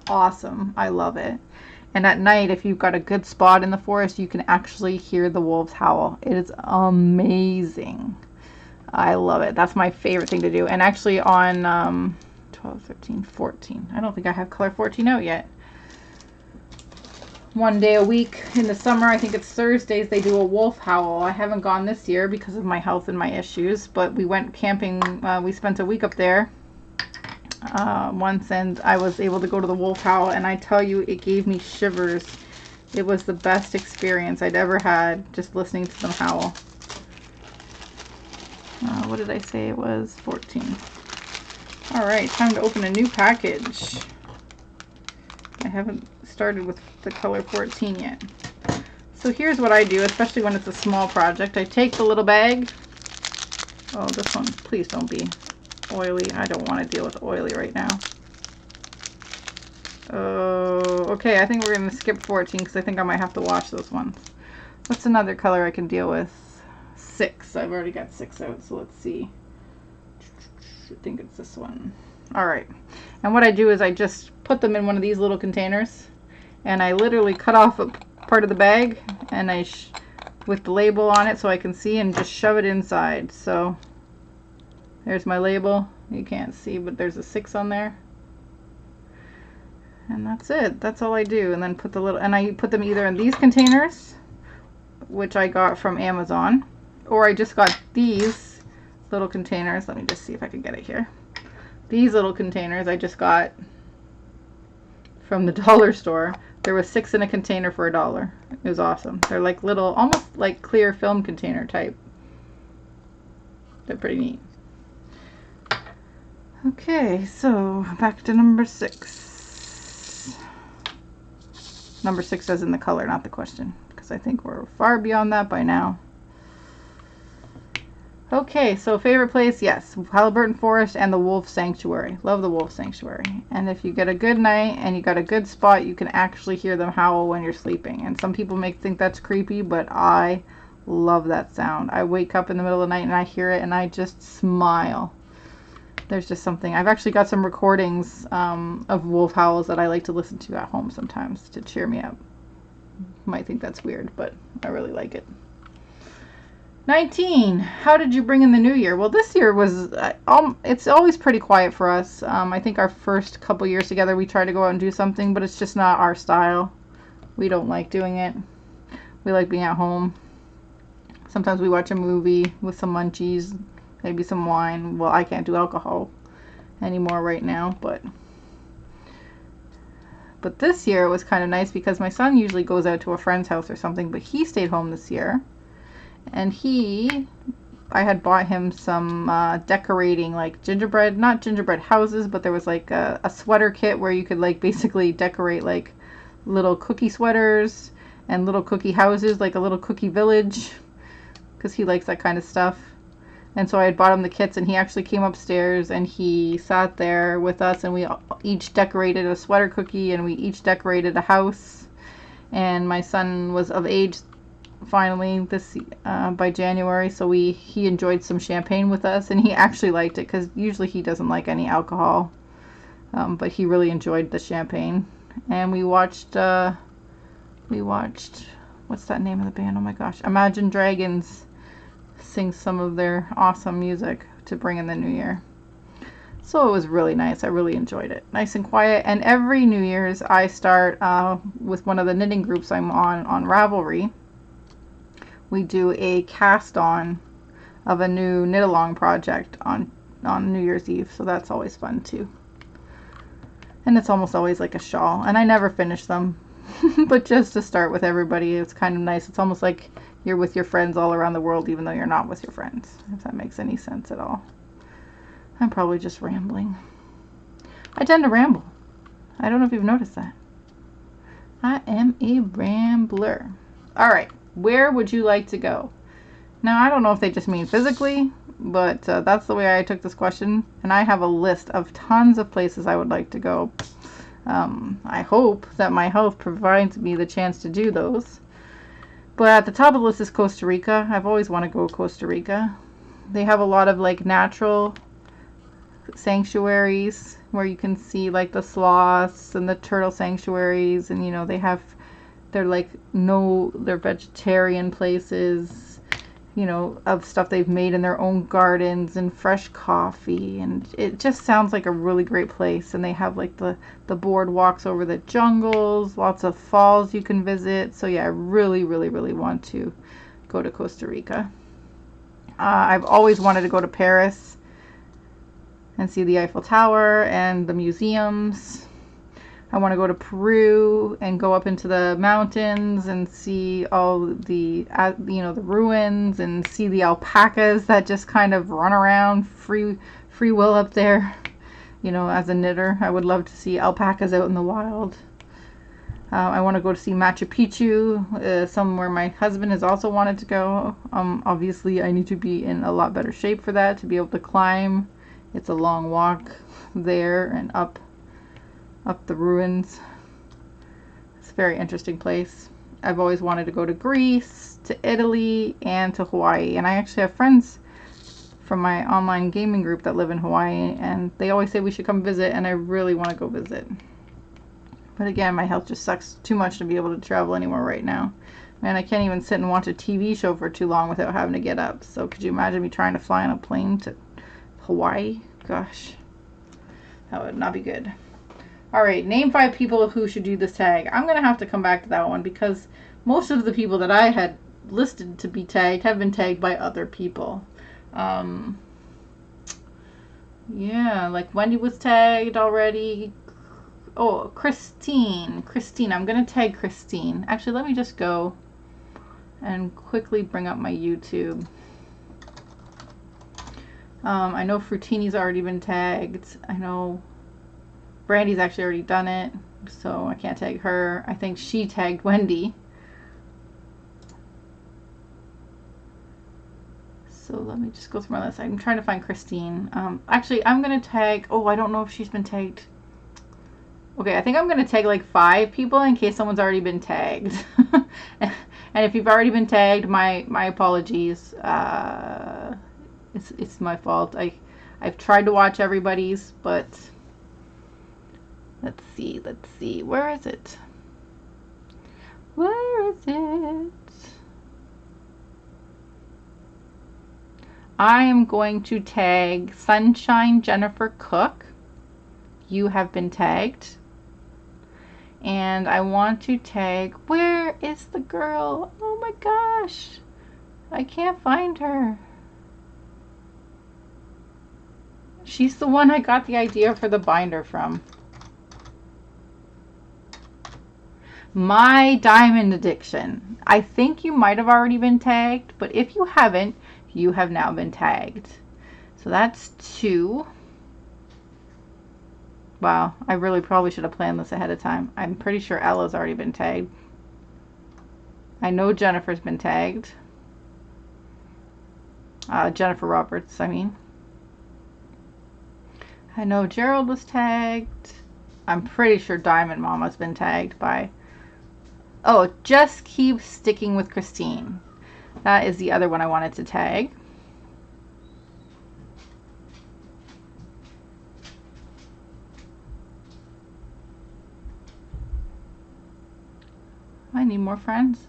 awesome. I love it. And at night, if you've got a good spot in the forest, you can actually hear the wolves howl. It is amazing. I love it. That's my favorite thing to do. And actually on 12, 13, 14. I don't think I have color 14 out yet. One day a week in the summer, I think it's Thursdays, they do a wolf howl. I haven't gone this year because of my health and my issues, but we went camping. We spent a week up there once, and I was able to go to the wolf howl, and I tell you, it gave me shivers. It was the best experience I'd ever had, just listening to them howl. What did I say it was? 14. All right, time to open a new package. I haven't started with the color 14 yet. So here's what I do, especially when it's a small project. I take the little bag. Oh, this one, please don't be oily. I don't want to deal with oily right now. Oh, okay, I think we're going to skip 14 because I think I might have to wash those ones. What's another color I can deal with? 6. I've already got 6 out, so let's see. I think it's this one. All right. And what I do is I just put them in one of these little containers, and I literally cut off a part of the bag, and I with the label on it so I can see, and just shove it inside. So there's my label. You can't see, but there's a 6 on there. And that's it. That's all I do. And then I put them either in these containers, which I got from Amazon, or I just got these little containers. Let me just see if I can get it here. These little containers I just got from the dollar store. There was 6 in a container for $1. It was awesome. They're like little, almost like clear film container type. They're pretty neat. Okay, so back to number 6. Number 6 as in the color, not the question, because I think we're far beyond that by now. Okay, so favorite place, yes, Halliburton Forest and the Wolf Sanctuary. Love the Wolf Sanctuary. And if you get a good night and you got a good spot, you can actually hear them howl when you're sleeping. And some people may think that's creepy, but I love that sound. I wake up in the middle of the night and I hear it and I just smile. There's just something. I've actually got some recordings of wolf howls that I like to listen to at home sometimes to cheer me up. You might think that's weird, but I really like it. 19. How did you bring in the new year? Well, this year was, it's always pretty quiet for us. I think our first couple years together we tried to go out and do something, but it's just not our style. We don't like doing it. We like being at home. Sometimes we watch a movie with some munchies, maybe some wine. Well, I can't do alcohol anymore right now, but this year it was kind of nice because my son usually goes out to a friend's house or something, but he stayed home this year. And I had bought him some decorating, like gingerbread, not gingerbread houses, but there was like a sweater kit where you could like basically decorate like little cookie sweaters and little cookie houses, like a little cookie village, because he likes that kind of stuff. And so I had bought him the kits, and he actually came upstairs and he sat there with us, and we each decorated a sweater cookie, and we each decorated a house. And my son was of age finally by January, so he enjoyed some champagne with us, and he actually liked it because usually he doesn't like any alcohol, but he really enjoyed the champagne. And we watched what's that name of the band? Oh my gosh, Imagine Dragons sing some of their awesome music to bring in the new year. So it was really nice. I really enjoyed it. Nice and quiet. And every New Year's I start with one of the knitting groups I'm on Ravelry. We do a cast on of a new knit along project on New Year's Eve, so that's always fun too. And it's almost always like a shawl, and I never finish them But just to start with everybody, it's kind of nice. It's almost like you're with your friends all around the world, even though you're not with your friends, if that makes any sense at all. I'm probably just rambling. I tend to ramble. I don't know if you've noticed that. I am a rambler. All right, where would you like to go? Now, I don't know if they just mean physically, but that's the way I took this question. And I have a list of tons of places I would like to go. I hope that my health provides me the chance to do those. But at the top of the list is Costa Rica. I've always wanted to go to Costa Rica. They have a lot of like natural sanctuaries where you can see like the sloths and the turtle sanctuaries, and you know they're vegetarian places, you know, of stuff they've made in their own gardens and fresh coffee, and it just sounds like a really great place. And they have like the boardwalks over the jungles, lots of falls you can visit. So yeah, I really want to go to Costa Rica. I've always wanted to go to Paris and see the Eiffel Tower and the museums. I want to go to Peru and go up into the mountains and see all the, the ruins, and see the alpacas that just kind of run around free will up there. You know, as a knitter, I would love to see alpacas out in the wild. I want to go to see Machu Picchu, somewhere my husband has also wanted to go. Obviously, I need to be in a lot better shape for that, to be able to climb. It's a long walk there and up the ruins. It's a very interesting place. I've always wanted to go to Greece, to Italy, and to Hawaii. And I actually have friends from my online gaming group that live in Hawaii, and they always say we should come visit, and I really want to go visit. But again, my health just sucks too much to be able to travel anywhere right now. Man, I can't even sit and watch a TV show for too long without having to get up. So could you imagine me trying to fly on a plane to Hawaii? Gosh, that would not be good. All right, name 5 people who should do this tag. I'm going to have to come back to that one because most of the people that I had listed to be tagged have been tagged by other people. Yeah, like Wendy was tagged already. Oh, Christine. I'm going to tag Christine. Actually, let me just go and quickly bring up my YouTube. I know Fruitini's already been tagged. I know Brandy's actually already done it, so I can't tag her. I think she tagged Wendy. So let me just go through my list. I'm trying to find Christine. Actually, I'm going to tag... Oh, I don't know if she's been tagged. Okay, I think I'm going to tag like 5 people in case someone's already been tagged. And if you've already been tagged, my apologies. It's my fault. I've tried to watch everybody's, but let's see. Where is it? I am going to tag Sunshine Jennifer Cook. You have been tagged. And I want to tag, where is the girl? Oh my gosh. I can't find her. She's the one I got the idea for the binder from. My Diamond Addiction. I think you might have already been tagged, but if you haven't, you have now been tagged. So that's 2. Wow, I really probably should have planned this ahead of time. I'm pretty sure Ella's already been tagged. I know Jennifer's been tagged. Jennifer Roberts, I mean. I know Gerald was tagged. I'm pretty sure Diamond Mama's been tagged by... Oh, just keep sticking with Christine. That is the other one I wanted to tag. I need more friends.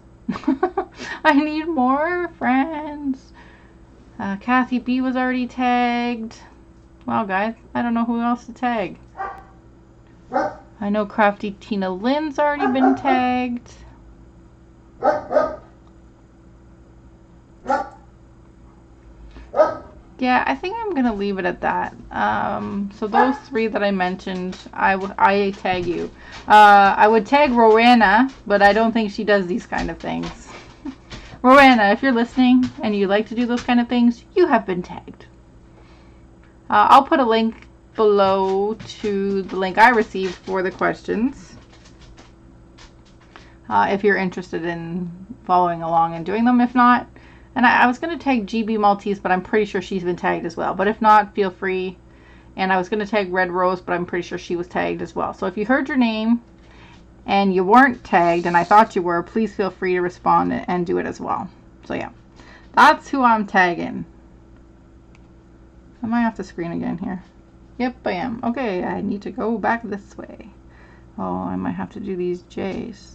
I need more friends. Kathy B was already tagged. Wow, guys, I don't know who else to tag. I know Crafty Tina Lynn's already been tagged. Yeah, I think I'm gonna leave it at that. So those three that I mentioned, I tag you. I would tag Rowena, but I don't think she does these kind of things. Rowena, if you're listening and you like to do those kind of things, you have been tagged. I'll put a link below to the link I received for the questions. If you're interested in following along and doing them. If not, and I was going to tag GB Maltese, but I'm pretty sure she's been tagged as well. But if not, feel free. And I was going to tag Red Rose, but I'm pretty sure she was tagged as well. So if you heard your name and you weren't tagged and I thought you were, please feel free to respond and do it as well. So yeah, that's who I'm tagging. Am I off the screen again here? Yep, I am. Okay, I need to go back this way. Oh, I might have to do these J's.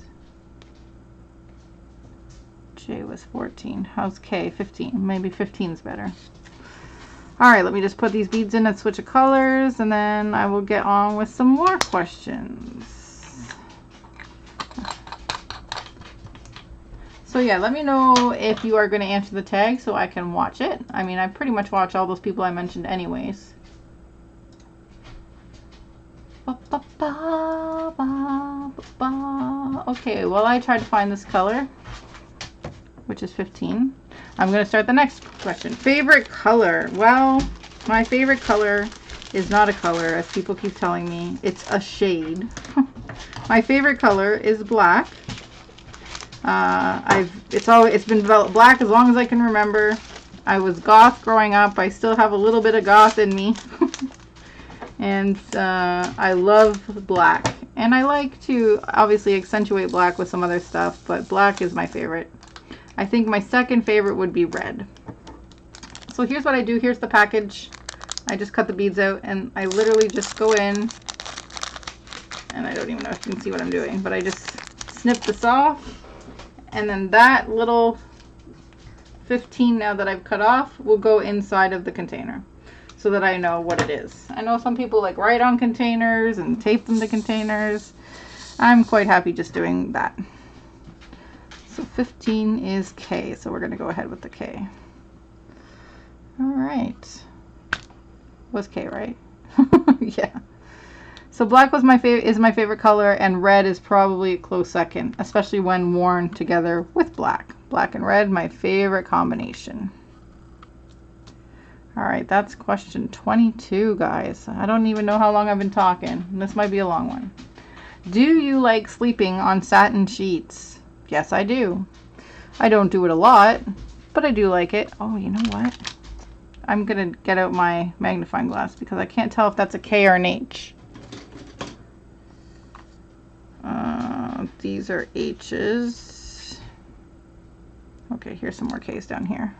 J was 14. How's K? 15. Maybe 15 is better. Alright, let me just put these beads in and switch of colors, and then I will get on with some more questions. So yeah, let me know if you are going to answer the tag so I can watch it. I mean, I pretty much watch all those people I mentioned anyways. Okay, well I tried to find this color, which is 15. I'm going to start the next question. Favorite color? Well, my favorite color is not a color, as people keep telling me. It's a shade. My favorite color is black. It's been black as long as I can remember. I was goth growing up. I still have a little bit of goth in me. And I love black. And I like to obviously accentuate black with some other stuff, but black is my favorite. I think my second favorite would be red. So here's what I do. Here's the package. I just cut the beads out and I literally just go in, and I don't even know if you can see what I'm doing, but I just snip this off, and then that little 15 now that I've cut off will go inside of the container so that I know what it is. I know some people like write on containers and tape them to containers. I'm quite happy just doing that. So 15 is K, so we're going to go ahead with the K. All right. Was K, right? Yeah. So black was is my favorite color, and red is probably a close second, especially when worn together with black. Black and red, my favorite combination. All right, that's question 22, guys. I don't even know how long I've been talking. This might be a long one. Do you like sleeping on satin sheets? Yes, I do. I don't do it a lot, but I do like it. Oh, you know what? I'm going to get out my magnifying glass because I can't tell if that's a K or an H. These are H's. Okay, here's some more K's down here.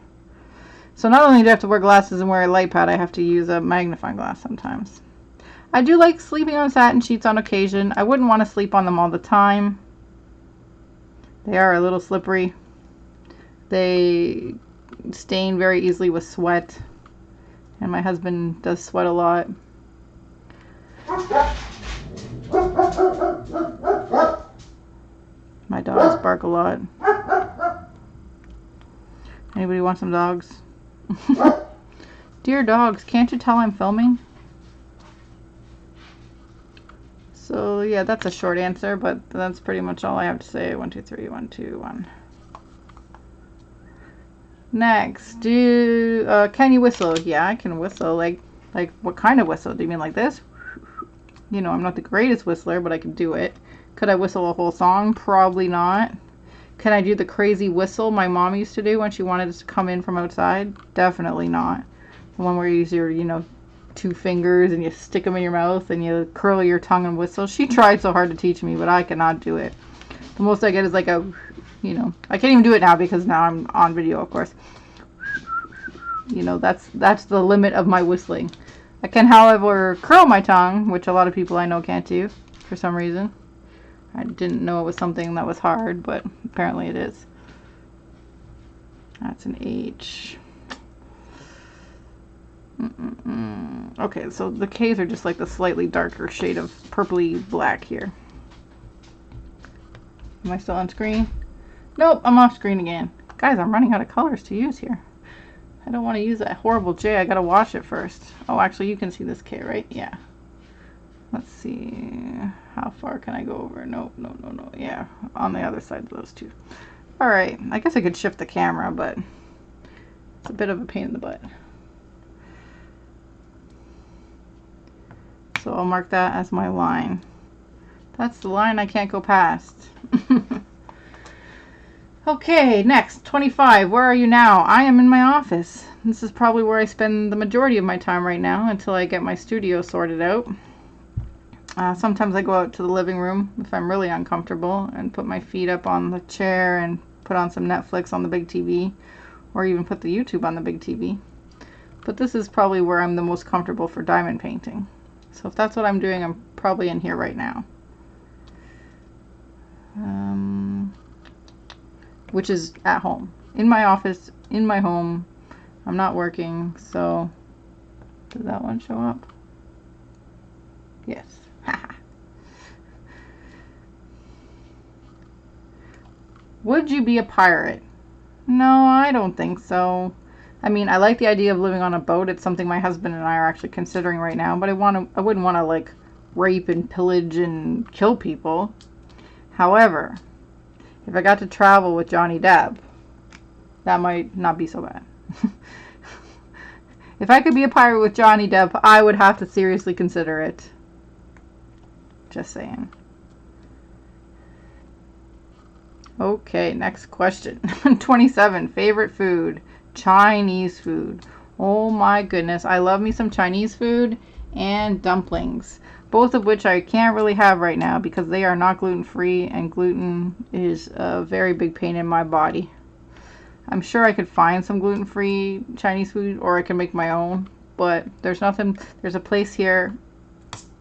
So not only do I have to wear glasses and wear a light pad, I have to use a magnifying glass sometimes. I do like sleeping on satin sheets on occasion. I wouldn't want to sleep on them all the time. They are a little slippery. They stain very easily with sweat. And my husband does sweat a lot. My dogs bark a lot. Anybody want some dogs? Dear dogs, can't you tell I'm filming? So yeah, that's a short answer, but that's pretty much all I have to say. 1, 2, 3, 1, 2, 1. Next, can you whistle? Yeah, I can whistle. Like what kind of whistle? Do you mean like this? You know, I'm not the greatest whistler, but I can do it. Could I whistle a whole song? Probably not. Can I do the crazy whistle my mom used to do when she wanted us to come in from outside? Definitely not. The one where you use your, 2 fingers and you stick them in your mouth and you curl your tongue and whistle. She tried so hard to teach me, but I cannot do it. The most I get is like a, I can't even do it now because now I'm on video, of course. That's the limit of my whistling. I can, however, curl my tongue, which a lot of people I know can't do for some reason. I didn't know it was something that was hard, but apparently it is. That's an H. Okay, so the K's are just like the slightly darker shade of purpley black here. Am I still on screen? Nope, I'm off screen again. Guys, I'm running out of colors to use here. I don't want to use that horrible J. I gotta wash it first. Oh, actually, you can see this K, right? Yeah. Let's see. How far can I go over? No. Yeah, on the other side of those two. All right. I guess I could shift the camera, but it's a bit of a pain in the butt. So I'll mark that as my line. That's the line I can't go past. Okay, next, 25. Where are you now? I am in my office. This is probably where I spend the majority of my time right now until I get my studio sorted out. Sometimes I go out to the living room if I'm really uncomfortable and put my feet up on the chair and put on some Netflix on the big TV, or even put the YouTube on the big TV. But this is probably where I'm the most comfortable for diamond painting. So if that's what I'm doing, I'm probably in here right now. Which is at home. In my office, in my home. I'm not working, so does that one show up? Yes. Would you be a pirate? No, I don't think so. I mean, I like the idea of living on a boat. It's something my husband and I are actually considering right now, but I wouldn't want to like rape and pillage and kill people. However, if I got to travel with Johnny Depp, that might not be so bad. If I could be a pirate with Johnny Depp, I would have to seriously consider it. Just saying. Okay, next question. 27. Favorite food? Chinese food. Oh my goodness. I love me some Chinese food and dumplings. Both of which I can't really have right now because they are not gluten-free, and gluten is a very big pain in my body. I'm sure I could find some gluten-free Chinese food, or I can make my own, but there's nothing. There's a place here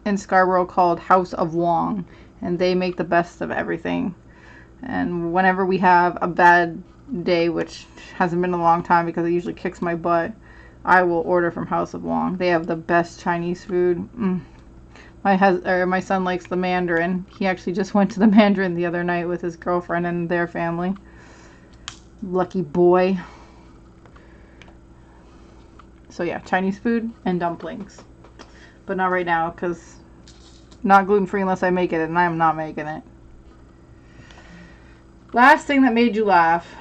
in Scarborough called House of Wong, and they make the best of everything. And whenever we have a bad day, which hasn't been a long time because it usually kicks my butt, I will order from House of Wong. They have the best Chinese food. My son likes the Mandarin. He actually just went to the Mandarin the other night with his girlfriend and their family. Lucky boy. So yeah, Chinese food and dumplings. But not right now, because not gluten-free unless I make it, and I'm not making it. Last thing that made you laugh.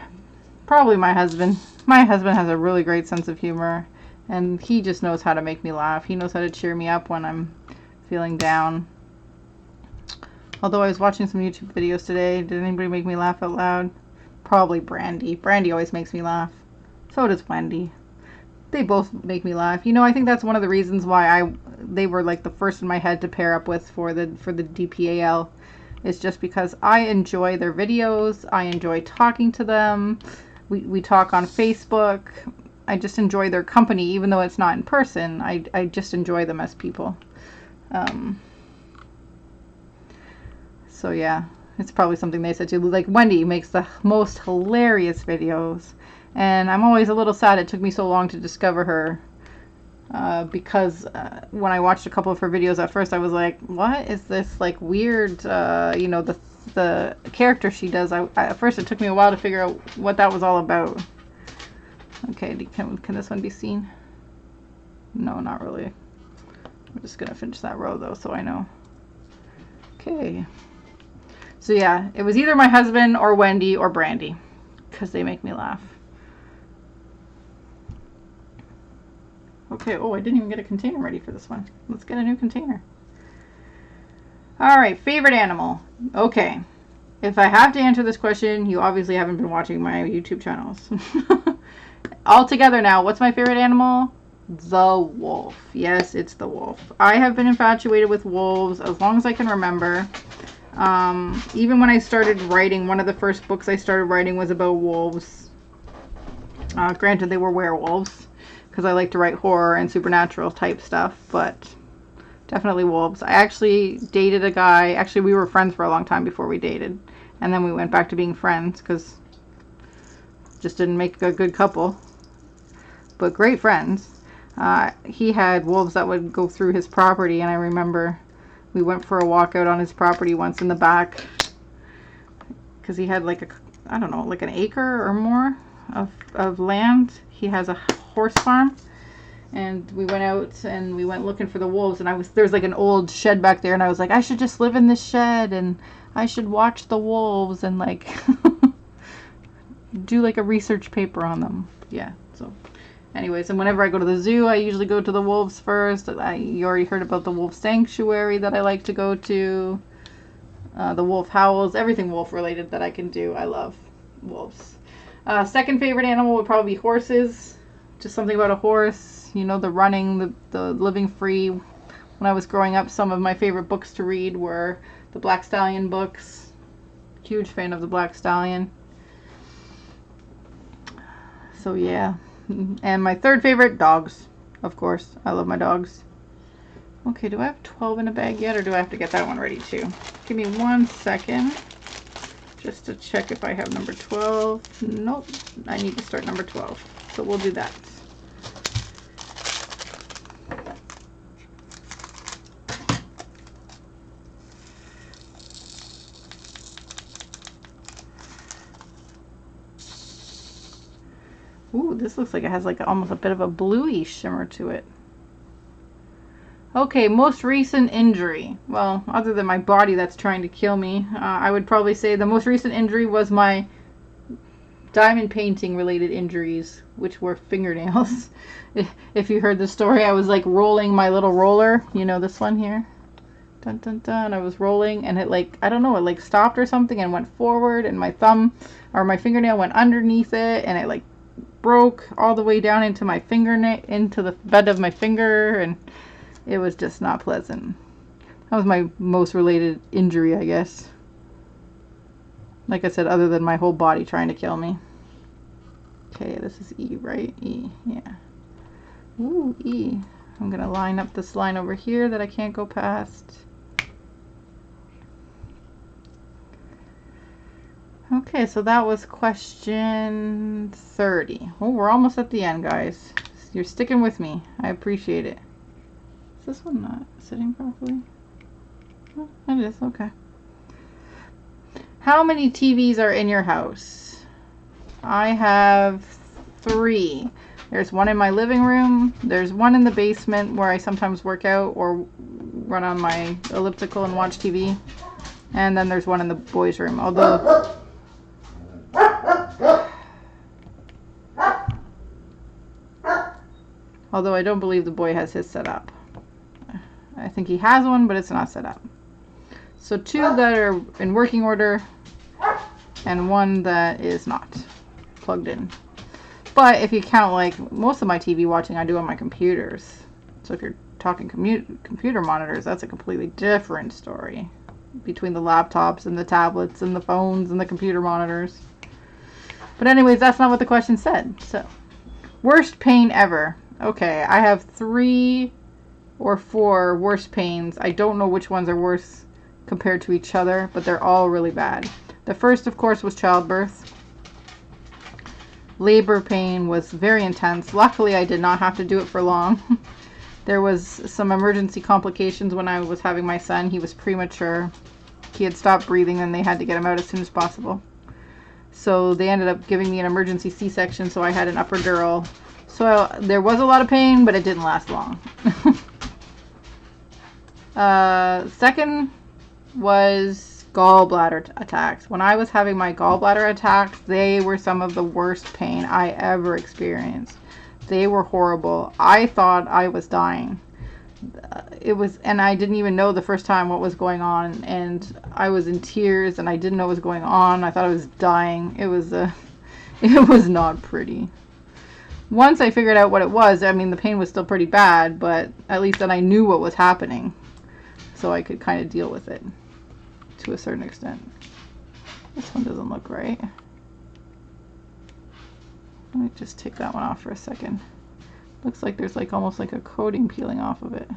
Probably my husband. My husband has a really great sense of humor, and he just knows how to make me laugh. He knows how to cheer me up when I'm feeling down. Although I was watching some YouTube videos today. Did anybody make me laugh out loud? Probably Brandy. Brandy always makes me laugh. So does Wendy. They both make me laugh. You know, I think that's one of the reasons why they were like the first in my head to pair up with for the DPAL. It's just because I enjoy their videos. I enjoy talking to them. We talk on Facebook. I just enjoy their company, even though it's not in person. I just enjoy them as people. So yeah, it's probably something they said too. Like Wendy makes the most hilarious videos, and I'm always a little sad it took me so long to discover her. Because when I watched a couple of her videos at first, I was like, what is this like weird, you know, the character she does. At first it took me a while to figure out what that was all about. Okay, can this one be seen? No, not really. I'm just gonna finish that row though, so I know. Okay. So yeah, it was either my husband or Wendy or Brandy, because they make me laugh. Okay, oh, I didn't even get a container ready for this one. Let's get a new container. Alright, favorite animal. Okay, if I have to answer this question, you obviously haven't been watching my YouTube channels. All together now, what's my favorite animal? The wolf. Yes, it's the wolf. I have been infatuated with wolves as long as I can remember. Even when I started writing, one of the first books I started writing was about wolves. Granted, they were werewolves, because I like to write horror and supernatural type stuff, but definitely wolves. I actually dated a guy. Actually, we were friends for a long time before we dated, and then we went back to being friends because just didn't make a good couple, but great friends. He had wolves that would go through his property, and I remember we went for a walk out on his property once in the back, because he had like I don't know, like an acre or more of land. He has a horse farm. And we went out and we went looking for the wolves, and there's like an old shed back there, and I was like, I should just live in this shed and I should watch the wolves and like do like a research paper on them. Yeah, so anyways, and whenever I go to the zoo, I usually go to the wolves first. You already heard about the wolf sanctuary that I like to go to. The wolf howls, everything wolf related that I can do. I love wolves. Second favorite animal would probably be horses. Just something about a horse. You know, the running, the living free. When I was growing up, some of my favorite books to read were the Black Stallion books. Huge fan of the Black Stallion. So yeah. And my third favorite, dogs. Of course, I love my dogs. Okay, do I have 12 in a bag yet, or do I have to get that one ready too? Give me 1 second just to check if I have number 12. Nope, I need to start number 12. So we'll do that. Ooh, this looks like it has like almost a bit of a bluey shimmer to it. Okay, most recent injury. Well, other than my body that's trying to kill me, I would probably say the most recent injury was my diamond painting related injuries, which were fingernails. If you heard the story, I was like rolling my little roller. You know this one here? Dun dun dun. I was rolling and it like, I don't know, it like stopped or something and went forward, and my thumb or my fingernail went underneath it, and it like broke all the way down into my fingernail, into the bed of my finger, and it was just not pleasant. That was my most related injury, I guess. Like I said, other than my whole body trying to kill me. Okay, this is E, right? E, yeah. Ooh, E. I'm gonna line up this line over here that I can't go past. Okay, so that was question 30. Oh, we're almost at the end, guys. You're sticking with me. I appreciate it. Is this one not sitting properly? Oh, it is, okay. How many TVs are in your house? I have 3. There's one in my living room. There's one in the basement where I sometimes work out or run on my elliptical and watch TV. And then there's one in the boys' room. Although I don't believe the boy has his set up. I think he has one, but it's not set up. So 2 that are in working order and 1 that is not plugged in. But if you count, like, most of my TV watching I do on my computers. So if you're talking computer monitors, that's a completely different story. Between the laptops and the tablets and the phones and the computer monitors. But anyways, that's not what the question said. So, worst pain ever. Okay, I have 3 or 4 worst pains. I don't know which ones are worse compared to each other, but they're all really bad. The first, of course, was childbirth. Labor pain was very intense. Luckily, I did not have to do it for long. There was some emergency complications when I was having my son. He was premature. He had stopped breathing, and they had to get him out as soon as possible. So they ended up giving me an emergency C-section, so I had an epidural. So there was a lot of pain, but it didn't last long. Second was gallbladder attacks. When I was having my gallbladder attacks, they were some of the worst pain I ever experienced. They were horrible. I thought I was dying. And I didn't even know the first time what was going on, and I was in tears, and I didn't know what was going on. I thought I was dying. It was not pretty. Once I figured out what it was, I mean, the pain was still pretty bad, but at least then I knew what was happening, so I could kind of deal with it to a certain extent. This one doesn't look right. Let me just take that one off for a second. Looks like there's like almost like a coating peeling off of it.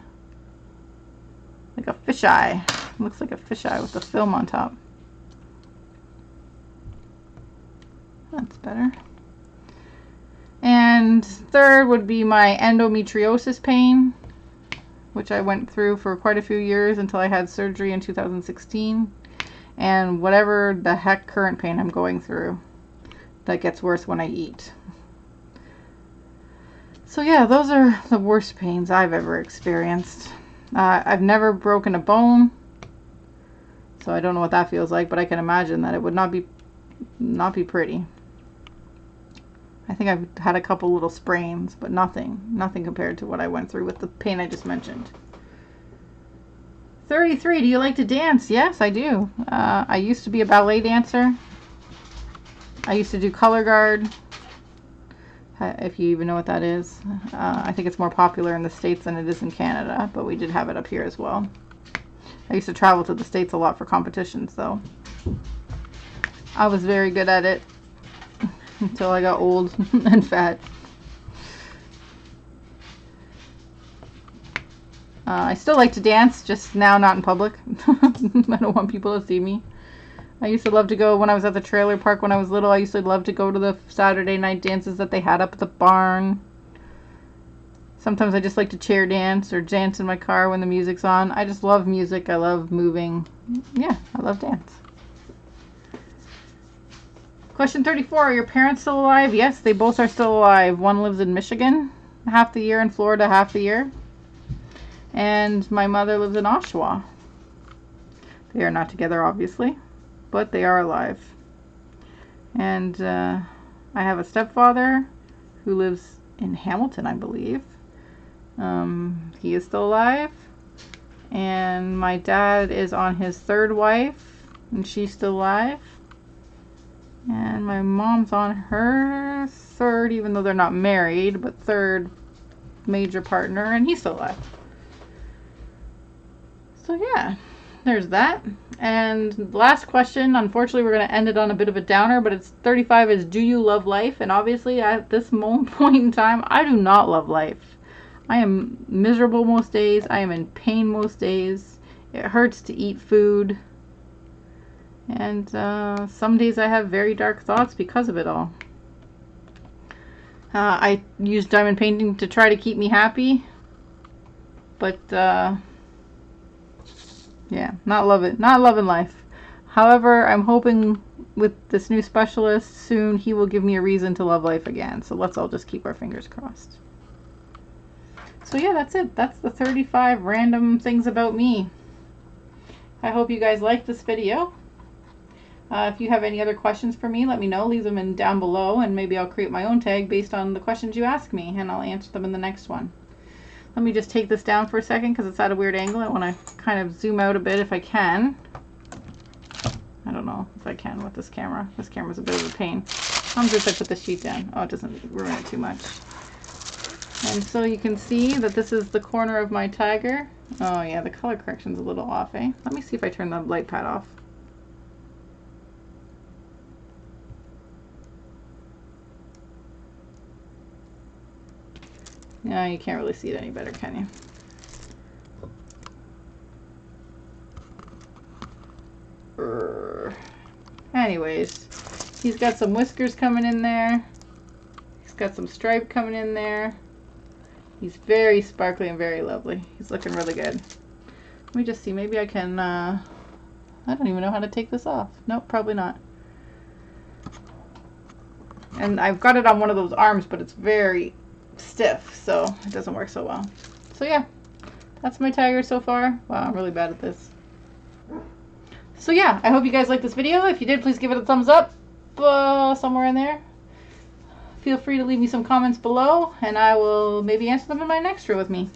Like a fisheye. Looks like a fisheye with the film on top. That's better. And third would be my endometriosis pain, which I went through for quite a few years until I had surgery in 2016. And whatever the heck current pain I'm going through, that gets worse when I eat. So yeah, those are the worst pains I've ever experienced. I've never broken a bone, so I don't know what that feels like, but I can imagine that it would not be pretty. I think I've had a couple little sprains, but nothing compared to what I went through with the pain I just mentioned. 33, do you like to dance? Yes, I do. I used to be a ballet dancer. I used to do color guard, if you even know what that is. I think it's more popular in the States than it is in Canada, but we did have it up here as well. I used to travel to the States a lot for competitions, though. I was very good at it until I got old and fat. I still like to dance, just now not in public. I don't want people to see me. I used to love to go, when I was at the trailer park when I was little, I used to love to go to the Saturday night dances that they had up at the barn. Sometimes I just like to chair dance or dance in my car when the music's on. I just love music. I love moving. Yeah, I love dance. Question 34, are your parents still alive? Yes, they both are still alive. One lives in Michigan half the year, in Florida half the year. And my mother lives in Oshawa. They are not together, obviously, but they are alive. And I have a stepfather who lives in Hamilton, I believe. He is still alive. And my dad is on his third wife, and she's still alive. And my mom's on her third, even though they're not married, but third major partner, and he's still alive. So yeah, there's that. And last question, unfortunately we're going to end it on a bit of a downer, but it's 35 is, do you love life? And obviously at this point in time, I do not love life. I am miserable most days. I am in pain most days. It hurts to eat food. And some days I have very dark thoughts because of it all. I use diamond painting to try to keep me happy. But yeah, not loving life. However, I'm hoping with this new specialist soon he will give me a reason to love life again. So let's all just keep our fingers crossed. So yeah, that's it. That's the 35 random things about me. I hope you guys liked this video. If you have any other questions for me, let me know. Leave them in down below, and maybe I'll create my own tag based on the questions you ask me, and I'll answer them in the next one. Let me just take this down for a second because it's at a weird angle. I want to kind of zoom out a bit if I can. I don't know if I can with this camera. This camera's a bit of a pain. I'm just going to put the sheet down. Oh, it doesn't ruin it too much. And so you can see that this is the corner of my tiger. Oh yeah, the color correction's a little off, eh? Let me see if I turn the light pad off. No, you can't really see it any better, can you? Anyways, he's got some whiskers coming in there. He's got some stripe coming in there. He's very sparkly and very lovely. He's looking really good. Let me just see. Maybe I can, I don't even know how to take this off. Nope, probably not. And I've got it on one of those arms, but it's very stiff, so it doesn't work so well. So yeah, that's my tiger so far. Wow, I'm really bad at this. So yeah, I hope you guys liked this video. If you did, please give it a thumbs up somewhere in there. Feel free to leave me some comments below, and I will maybe answer them in my next Draw With Me.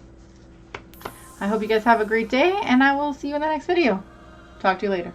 I hope you guys have a great day, and I will see you in the next video. Talk to you later.